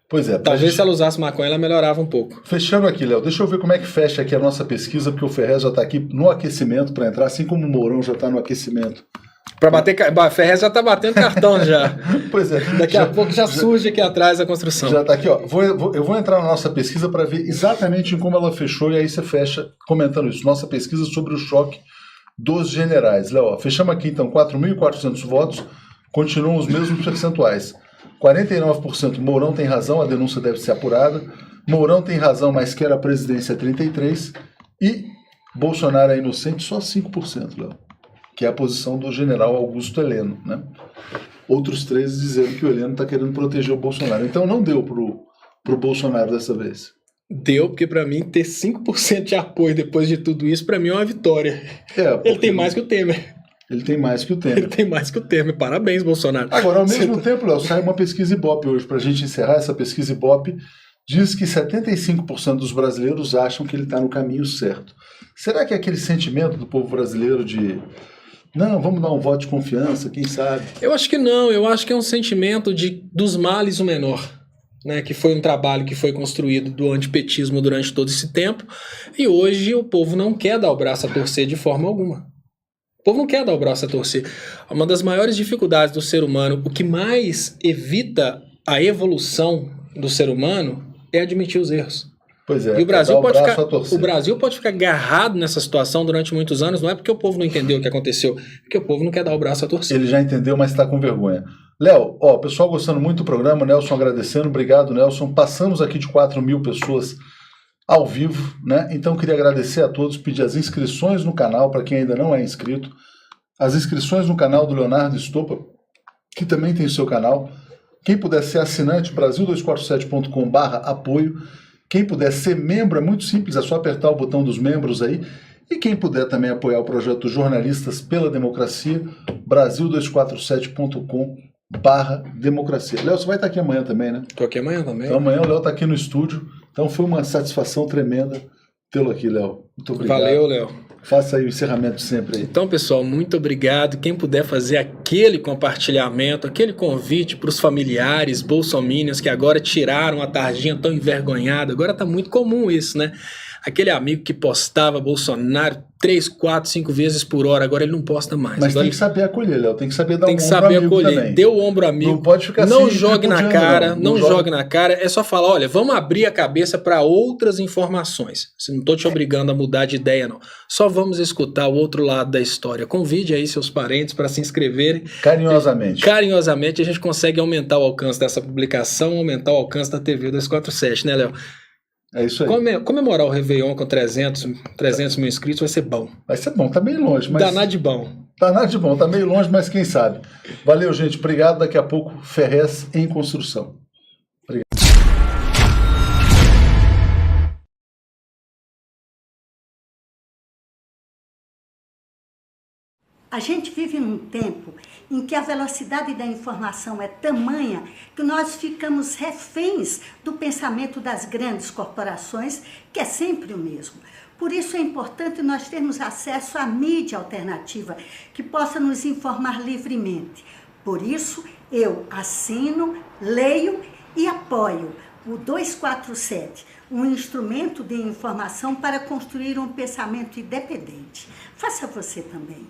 Pois é. Talvez se ela usasse maconha, ela melhorava um pouco. Fechando aqui, Léo, deixa eu ver como é que fecha aqui a nossa pesquisa, porque o Ferrez já está aqui no aquecimento para entrar, assim como o Mourão já está no aquecimento. Para bater... Ferrez já está batendo cartão já. Pois é. Daqui a pouco já surge aqui atrás a construção. Já está aqui, ó. Eu vou entrar na nossa pesquisa para ver exatamente em como ela fechou, e aí você fecha comentando isso. Nossa pesquisa sobre o choque dos generais. Léo, ó, fechamos aqui então 4.400 votos, continuam os mesmos percentuais. 49% Mourão tem razão, a denúncia deve ser apurada. Mourão tem razão, mas quer a presidência 33%. E Bolsonaro é inocente, só 5%, Léo. Que é a posição do general Augusto Heleno, né? Outros 13 dizendo que o Heleno está querendo proteger o Bolsonaro. Então não deu pro Bolsonaro dessa vez. Deu, porque para mim ter 5% de apoio depois de tudo isso, para mim é uma vitória. Ele tem mais que o Temer. Ele tem mais que o Temer. Ele tem mais que o Temer. Parabéns, Bolsonaro. Agora, ao mesmo tempo, Léo, sai uma pesquisa Ibope hoje. Para a gente encerrar, essa pesquisa Ibope diz que 75% dos brasileiros acham que ele está no caminho certo. Será que é aquele sentimento do povo brasileiro de... Não, vamos dar um voto de confiança, quem sabe? Eu acho que não. Eu acho que é um sentimento dos males o menor. Né, que foi um trabalho que foi construído do antipetismo durante todo esse tempo. E hoje o povo não quer dar o braço a torcer de forma alguma. O povo não quer dar o braço a torcer. Uma das maiores dificuldades do ser humano, o que mais evita a evolução do ser humano é admitir os erros. Pois é, e o Brasil pode ficar agarrado nessa situação durante muitos anos, não é porque o povo não entendeu o que aconteceu, é porque o povo não quer dar o braço a torcer. Ele já entendeu, mas está com vergonha. Léo, ó, pessoal gostando muito do programa, Nelson agradecendo, obrigado, Nelson. Passamos aqui de 4.000 pessoas ao vivo, né? Então queria agradecer a todos, pedir as inscrições no canal, para quem ainda não é inscrito, as inscrições no canal do Leonardo Estopa, que também tem o seu canal. Quem puder ser assinante, brasil247.com/apoio. Quem puder ser membro, é muito simples, é só apertar o botão dos membros aí. E quem puder também apoiar o projeto Jornalistas pela Democracia, brasil247.com/democracia. Léo, você vai estar aqui amanhã também, né? Estou aqui amanhã também. Então amanhã o Léo está aqui no estúdio. Então foi uma satisfação tremenda tê-lo aqui, Léo. Muito obrigado. Valeu, Léo. Faça aí o encerramento sempre aí. Então, pessoal, muito obrigado. Quem puder fazer aquele compartilhamento, aquele convite para os familiares bolsominions que agora tiraram a tarjinha tão envergonhada. Agora está muito comum isso, né? Aquele amigo que postava Bolsonaro 3, 4, 5 vezes por hora, agora ele não posta mais. Mas agora tem que saber acolher, Léo. Tem que saber dar tem um que ombro saber amigo acolher. também. Dê o ombro amigo. Não pode ficar não assim, jogue na cara, não joga... jogue na cara. É só falar, olha, vamos abrir a cabeça para outras informações. Não estou te obrigando a mudar de ideia, não. Só vamos escutar o outro lado da história. Convide aí seus parentes para se inscreverem. Carinhosamente. Carinhosamente a gente consegue aumentar o alcance dessa publicação, aumentar o alcance da TV 247, né, Léo? É isso aí. Comemorar o Réveillon com 300 mil inscritos vai ser bom. Vai ser bom, tá meio longe. Mas... Danado de bom. Danado de bom, tá meio longe, mas quem sabe. Valeu, gente. Obrigado. Daqui a pouco, Ferrez em construção. Obrigado. A gente vive num tempo em que a velocidade da informação é tamanha que nós ficamos reféns do pensamento das grandes corporações, que é sempre o mesmo. Por isso é importante nós termos acesso à mídia alternativa, que possa nos informar livremente. Por isso, eu assino, leio e apoio o 247, um instrumento de informação para construir um pensamento independente. Faça você também.